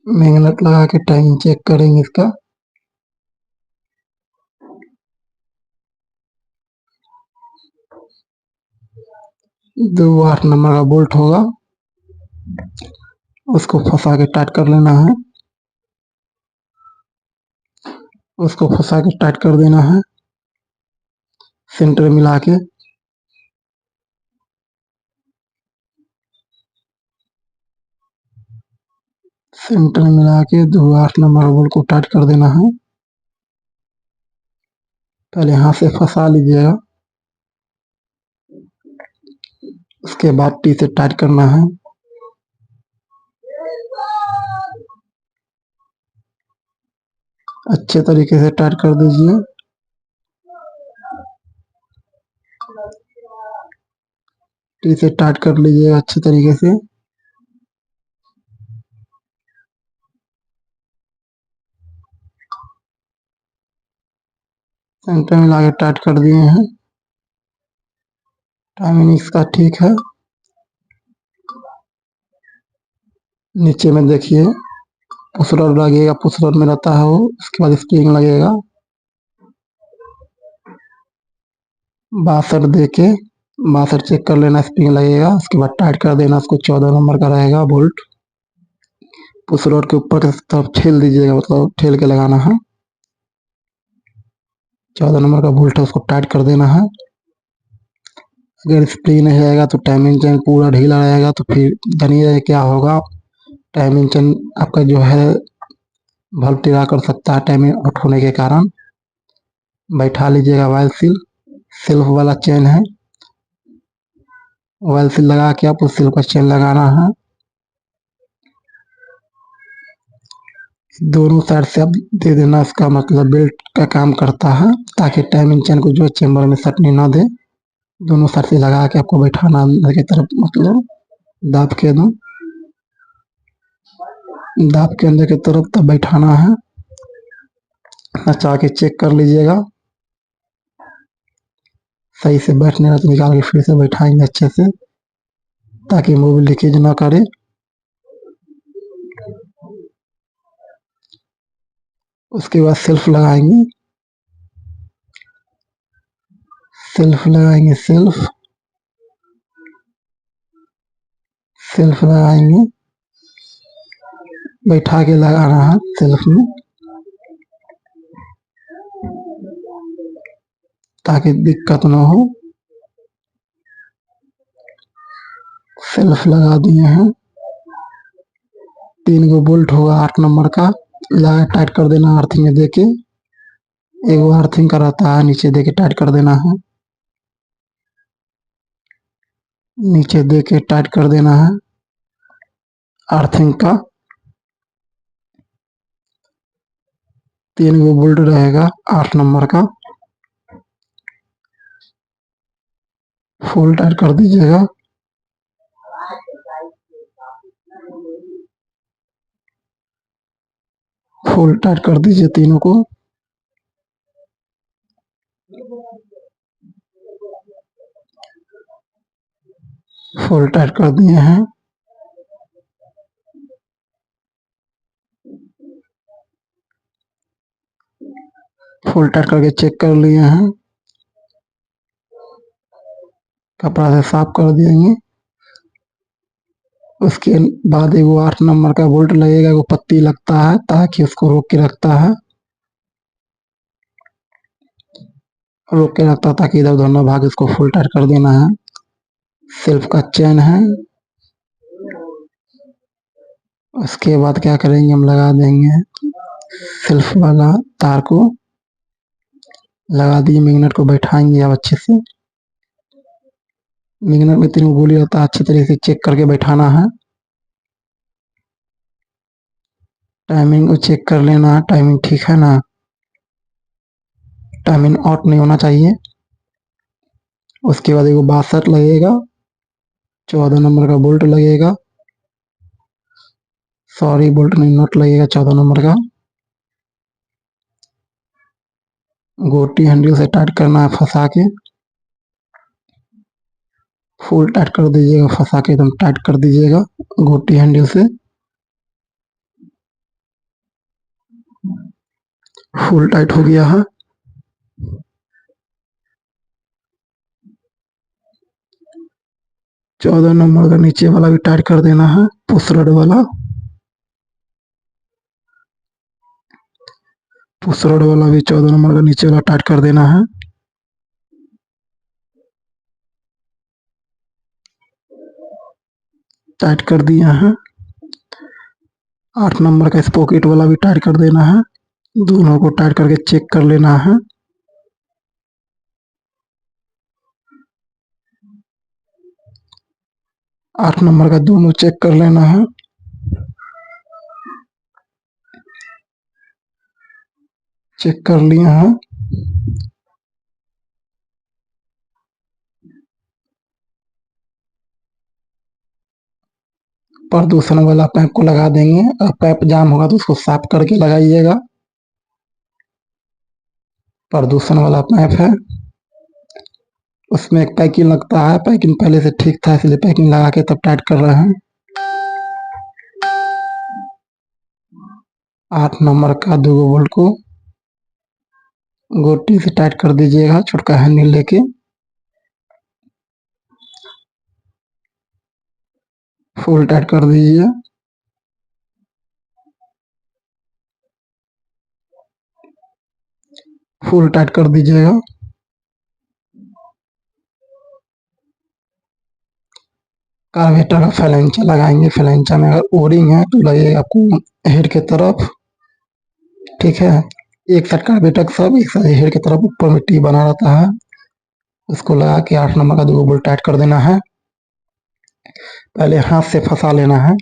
मैग्नेट लगा के टाइमिंग चेक करेंगे इसका। 2 8 नंबर का बोल्ट होगा, उसको फंसा के टाइट कर लेना है। उसको फंसा के टाइट कर देना है सेंटर मिला के। सेंटर मिला के 2 8 नंबर बोल्ट को टाइट कर देना है। पहले हाथ से फंसा लीजिएगा, उसके बाद टी से टाइट करना है। अच्छे तरीके से टाइट कर दीजिए। टी से टाइट कर लीजिए अच्छे तरीके से। सेंटर में लाके टाइट कर दिए हैं। टाइमिंग इसका ठीक है। नीचे में देखिए पुश रड लगेगा, पुश रड में रहता है वो। उसके बाद स्प्रिंग लगेगा। बासठ देके बासठ चेक कर लेना, स्प्रिंग लगेगा। उसके बाद टाइट कर देना उसको। 14 नंबर का रहेगा बोल्ट। पुश रड के ऊपर की तरफ ठेल दीजिएगा, मतलब ठेल के लगाना है। 14 नंबर का बोल्ट है, उसको टाइट कर देना है। अगर स्प्रिंग नहीं रहेगा तो टाइमिंग चेन पूरा ढीला रहेगा, तो फिर जानिए क्या होगा। टाइमिंग चेन आपका जो है बल्ब टेढ़ा कर सकता है टाइमिंग आउट होने के कारण। बैठा लीजिएगा ऑयल सील, सेल्फ वाला चेन है। ऑयल सील लगा के आप उस सेल्फ का चेन लगाना है। दोनों साइड से आप दे देना, इसका मतलब बेल्ट का काम करता है, ताकि टाइमिंग चेन को जो चेंबर में सटने ना दे। दोनों साइड से लगा के आपको बैठाना अंदर की तरफ, मतलब दाब के एकदम दाब के अंदर की तरफ तब बैठाना है। नचा के चेक कर लीजिएगा, सही से बैठने रहा तो निकाल के फिर से बैठाएंगे अच्छे से, ताकि मोबिल लीकेज ना करे। उसके बाद सेल्फ लगाएंगे, सेल्फ लगाएंगे, सेल्फ लगाएंगे, बैठा के लगाना है सेल्फ में, ताकि दिक्कत ना हो। सेल्फ लगा दिए हैं, 3 गो बोल्ट होगा 8 नंबर का, लगा टाइट कर देना अर्थिंग में देके। एगो अर्थिंग का रहता है, नीचे देके टाइट कर देना है, नीचे देके टाइट कर देना है अर्थिंग का। 3 गो बोल्ट रहेगा 8 नंबर का, फुल टाइट कर दीजिएगा। फुल टाइट कर दीजिए तीनों को। फुल टाइट कर दिए हैं। फुल टाइट करके चेक कर लिए हैं, कपड़ा से साफ कर देंगे। उसके बाद एगो 8 नंबर का बोल्ट लगेगा, वो पत्ती लगता है ताकि उसको रोक के रखता है, रोक के रखता है ताकि इधर उधर ना भागे। उसको फुल टाइट कर देना है। सेल्फ का चेन है। उसके बाद क्या करेंगे, हम लगा देंगे सेल्फ वाला तार को, लगा दिए। मैग्नेट को बैठाएंगे अब अच्छे से। मैग्नेट में 3 गोली रहता है, अच्छे तरीके से चेक करके बैठाना है। टाइमिंग को चेक कर लेना है, टाइमिंग ठीक है ना, टाइमिंग आउट नहीं होना चाहिए। उसके बाद एगो 62 लगेगा, 14 नंबर का बोल्ट लगेगा, सॉरी बोल्ट नहीं, नट लगेगा 14 नंबर का। गोटी हैंडल से टाइट करना है फंसा के, फुल टाइट कर दीजिएगा, फंसा के एकदम टाइट कर दीजिएगा गोटी हैंडल से। फुल टाइट हो गया है। चौदह नंबर का नीचे वाला भी टाइट कर देना है, पुश रड वाला। पुश रड वाला भी 14 नंबर का नीचे वाला टाइट कर देना है। टाइट कर दिया है। 8 नंबर का स्पॉकेट वाला भी टाइट कर देना है। दोनों को टाइट करके चेक कर लेना है। आठ नंबर का दोनों चेक कर लेना है। चेक कर लिया है। प्रदूषण वाला पाइप को लगा देंगे, और पाइप जाम होगा तो उसको साफ करके लगाइएगा। प्रदूषण वाला पाइप है, उसमें एक पैकिंग लगता है, पैकिंग पहले से ठीक था इसलिए पैकिंग लगा के तब टाइट कर रहे हैं। 8 नंबर का 2 बोल्ट को गोटी से टाइट कर दीजिएगा, छोटका हैंडल लेके। फुल टाइट कर दीजिए। फुल टाइट कर दीजिएगा। कार्बेटर का फ्लैंचा लगाएंगे, फ्लैंचा में अगर ओरिंग है तो लगेगा आपको हेड के तरफ, ठीक है। एक साइड कार्बेटर सब, एक साइड हेड की तरफ ऊपर में टी बना रहता है, उसको लगा के 8 नंबर का 2 बोल्ट टाइट कर देना है। पहले हाथ से फंसा लेना है।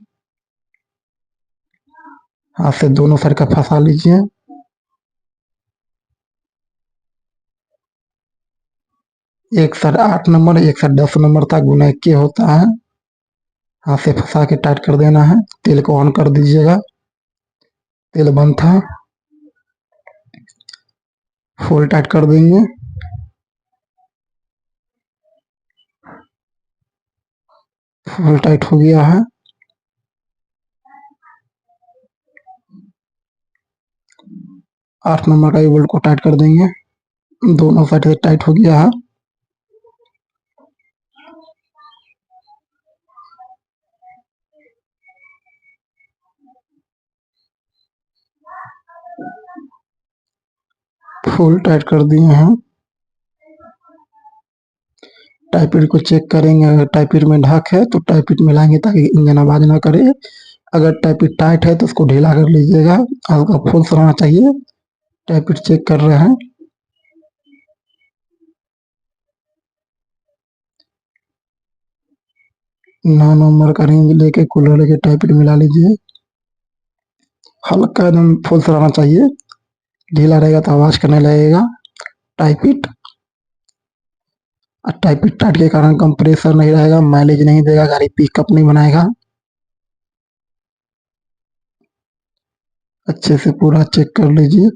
हाथ से दोनों साइड का फंसा लीजिए। एक साइड 8 नंबर, एक साइड 10 नंबर था, गुना 21 होता है। हाथ से फंसा के टाइट कर देना है। तेल को ऑन कर दीजिएगा। तेल बंद था। फुल टाइट कर देंगे। फुल टाइट हो गया है। 8 नंबर का भी बोल्ट को टाइट कर देंगे। दोनों साइड से टाइट हो गया है। फुल टाइट कर दिए हैं। टाइपिट को चेक करेंगे। अगर टाइपिट में ढक है तो टाइपिट मिलाएंगे ताकि इंजन आवाज ना करे। अगर टाइपिट टाइट है तो उसको ढीला कर लीजिएगा। हल्का फुल रहना चाहिए। टाइपिट चेक कर रहे हैं। 9 नंबर का रेंज लेके कूलर लेके टाइपिट मिला लीजिए। हल्का एकदम फुल रहना चाहिए। ढीला रहेगा तो आवाज करने लगेगा टाइपिट। और टाइपिट टाइट के कारण कंप्रेसर नहीं रहेगा, माइलेज नहीं देगा, गाड़ी पिकअप नहीं बनाएगा। अच्छे से पूरा चेक कर लीजिए।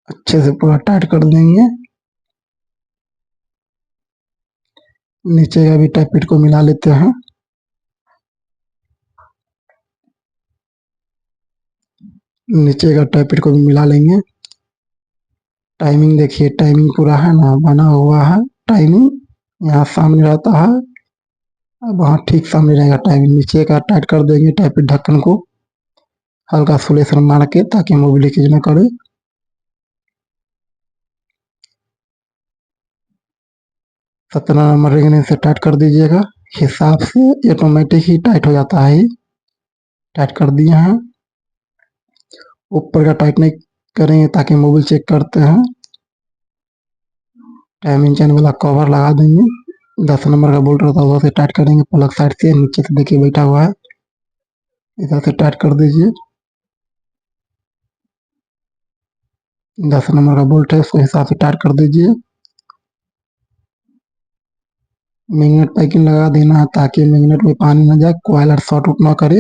अच्छे से पूरा टाइट कर देंगे। नीचे का भी टाइपिट को मिला लेते हैं। नीचे का टाइपिट को भी मिला लेंगे। टाइमिंग देखिए, टाइमिंग पूरा है ना, बना हुआ है टाइमिंग। यहाँ सामने रहता है। अब वहाँ ठीक सामने रहेगा टाइमिंग। नीचे का टाइट कर देंगे टाइपिट ढक्कन को हल्का सुलेशन मार के ताकि मोबिल लीकेज न करे। 17 नंबर रिंग से टाइट कर दीजिएगा। हिसाब से ऑटोमेटिक ही टाइट हो जाता है। टाइट कर दिए हैं। ऊपर का टाइट नहीं करेंगे ताकि मोबिल चेक करते हैं। टाइमिंग चेन वाला कवर लगा देंगे। 10 नंबर का बोल्ट रहता है उधर से टाइट करेंगे। प्लग साइड से नीचे से देखिए बैठा हुआ है। इधर से टाइट कर दीजिए। 10 नंबर का बोल्ट है, उसको हिसाब से टाइट कर दीजिए। मैग्नेट पैकिंग लगा देना है ताकि मैग्नेट में पानी न जाए, कॉइलर शॉर्ट आउट ना करे।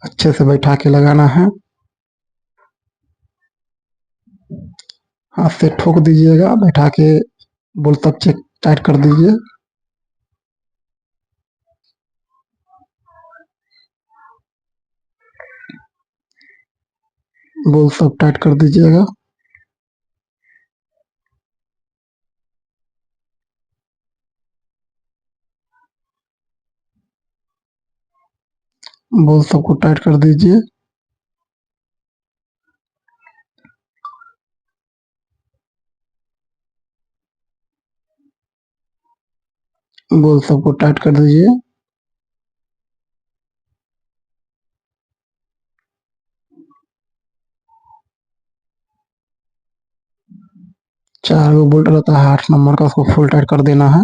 अच्छे से बैठा के लगाना है। हाथ से ठोक दीजिएगा बैठा के। बोल्ट तक चेक टाइट कर दीजिए। बोल्ट सब टाइट कर दीजिएगा। बोल्ट सबको टाइट कर दीजिए। बोल्ट सबको टाइट कर दीजिए। चार गो बोल्ट रहता है 8 नंबर का, उसको फुल टाइट कर देना है।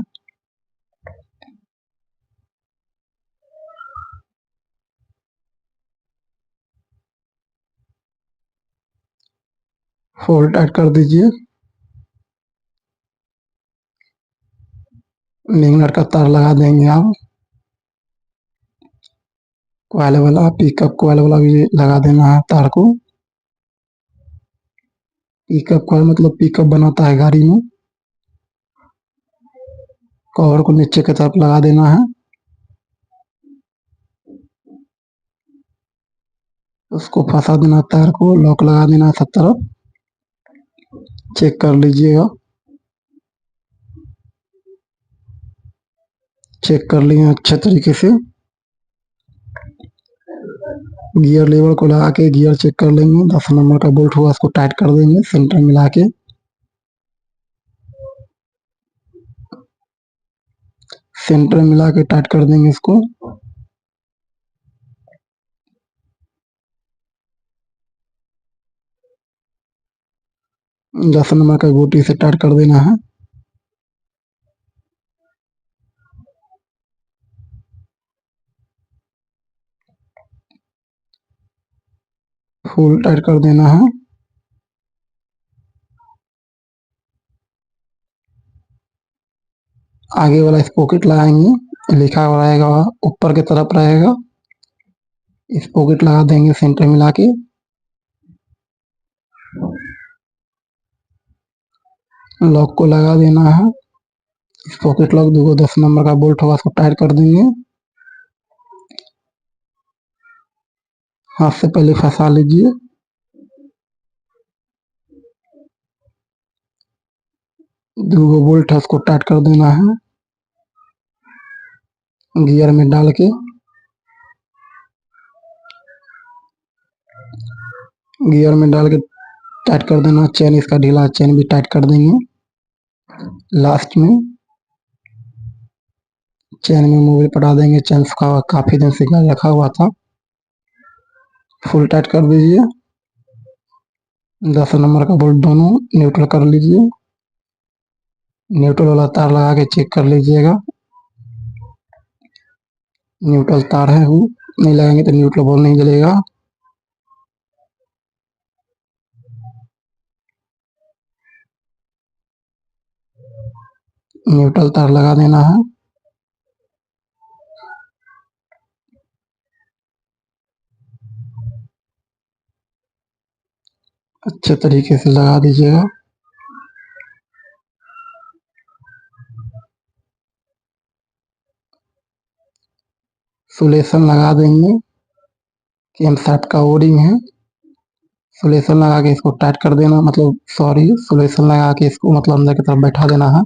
फुल टाइट कर दीजिए। मैग्नेट का तार लगा देंगे आप। कॉइल वाला, पिकअप कॉइल वाला भी लगा देना है तार को। पिकअप कॉइल मतलब पिकअप बनाता है गाड़ी में। कवर को नीचे की तरफ लगा देना है। उसको फंसा देना, तार को लॉक लगा देना सब तरफ। चेक कर लीजिएगा। चेक कर लिए अच्छे तरीके से। गियर लेवर को लगा के गियर चेक कर लेंगे। 10 नंबर का बोल्ट हुआ उसको टाइट कर देंगे सेंटर मिला के। सेंटर मिला के टाइट कर देंगे इसको। 10 नंबर का गोटी से टाइट कर देना है। फुल टाइट कर देना है। आगे वाला स्पॉकेट लगाएंगे, लिखा हुआ रहेगा ऊपर की तरफ रहेगा, स्पॉकेट लगा देंगे सेंटर मिला के। लॉक को लगा देना है। स्पॉकेट लॉक 10 नंबर का बोल्ट होगा, उसको टाइट कर देंगे। हाथ से पहले फंसा लीजिए। दो बोल्ट है, उसको टाइट कर देना है गियर में डाल के। गियर में डाल के टाइट कर देना। चेन इसका ढीला, चेन भी टाइट कर देंगे। लास्ट में चेन में मोबिल पटा देंगे। चेन का काफी दिन से रखा हुआ था। फुल टाइट कर दीजिए। 10 नंबर का बोल्ट दोनों न्यूट्रल कर लीजिए। न्यूट्रल वाला तार लगा के चेक कर लीजिएगा। न्यूट्रल तार है, वो नहीं लगाएंगे तो न्यूट्रल बॉल नहीं जलेगा। न्यूट्रल तार लगा देना है। अच्छे तरीके से लगा दीजिएगा। सुलेशन लगा देंगे। केम साट का ओरिंग है। सुलेशन लगा के इसको टाइट कर देना, मतलब सॉरी, सुलेशन लगा के इसको मतलब अंदर की तरफ बैठा देना है।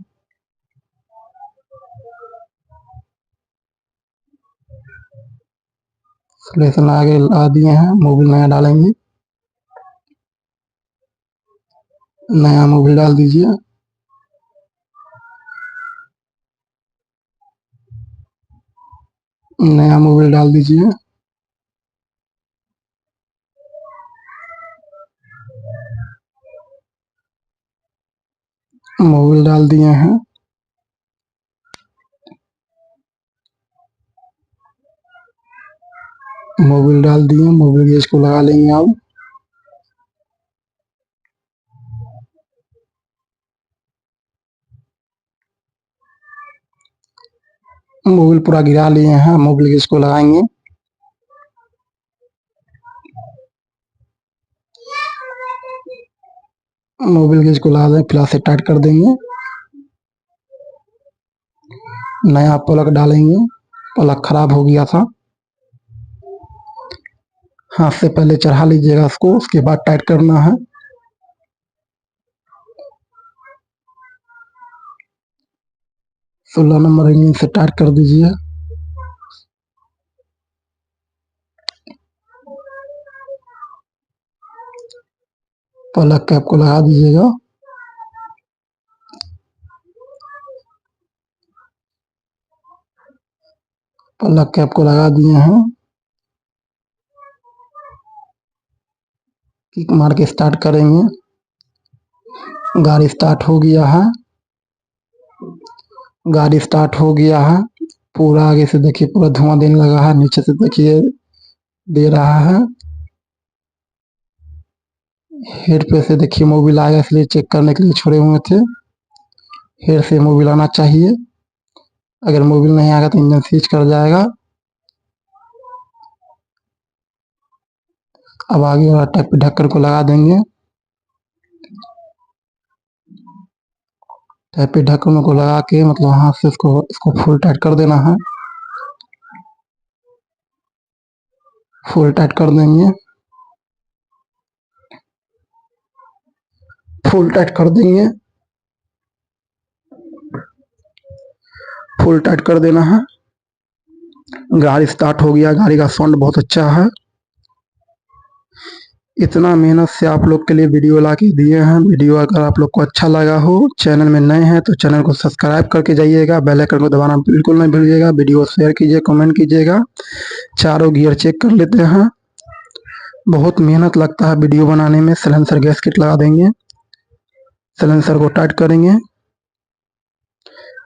सुलेशन लगा दिए हैं। मोबिल नया डालेंगे। नया मोबिल डाल दीजिए। नया मोबिल डाल दीजिए। मोबिल डाल दिए हैं। मोबिल डाल दिए। मोबिल गेज को लगा लेंगे अब। मोबिल पूरा गिरा लिए हैं। मोबिल गेज को लगाएंगे। मोबिल गेज को लगा दें, प्लस से टाइट कर देंगे। नया प्लग डालेंगे। प्लग खराब हो गया था। हाथ से पहले चढ़ा लीजिएगा उसको, उसके बाद टाइट करना है। 16 नंबर रिंग से टाइट कर दीजिए। प्लग कैप को लगा दीजिएगा। प्लग कैप को लगा दिए हैं। किक मार के स्टार्ट करेंगे। गाड़ी स्टार्ट हो गया है। गाड़ी स्टार्ट हो गया है। पूरा आगे से देखिए, पूरा धुआं देने लगा है। नीचे से देखिए, दे रहा है। हेड पे से देखिए मोबिल आएगा, इसलिए चेक करने के लिए छोड़े हुए थे। हेड से मोबिल आना चाहिए। अगर मोबिल नहीं आएगा तो इंजन सीज कर जाएगा। अब आगे वाला टैप ढक्कन को लगा देंगे। टैप ढक्कन को लगा के मतलब हाथ से इसको फुल टाइट कर देना है। फुल टाइट कर देंगे। फुल टाइट कर देंगे। फुल टाइट कर देना है। गाड़ी स्टार्ट हो गया। गाड़ी का साउंड बहुत अच्छा है। इतना मेहनत से आप लोग के लिए वीडियो ला के दिए हैं। वीडियो अगर आप लोग को अच्छा लगा हो, चैनल में नए हैं तो चैनल को सब्सक्राइब करके जाइएगा। बेल आइकन को दबाना बिल्कुल नहीं भूलिएगा। वीडियो शेयर कीजिए, कमेंट कीजिएगा। चारों गियर चेक कर लेते हैं। बहुत मेहनत लगता है वीडियो बनाने में। साइलेंसर गैस किट लगा देंगे। साइलेंसर को टाइट करेंगे।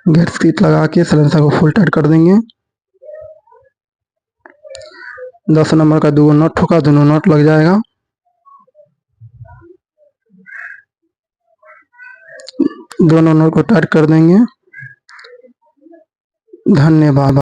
गेट स्विच लगा के साइलेंसर को फुल टाइट कर देंगे। 10 नंबर का 2 नट ठोका, दोनों नट लग जाएगा। दोनों नट को टाइट कर देंगे। धन्यवाद।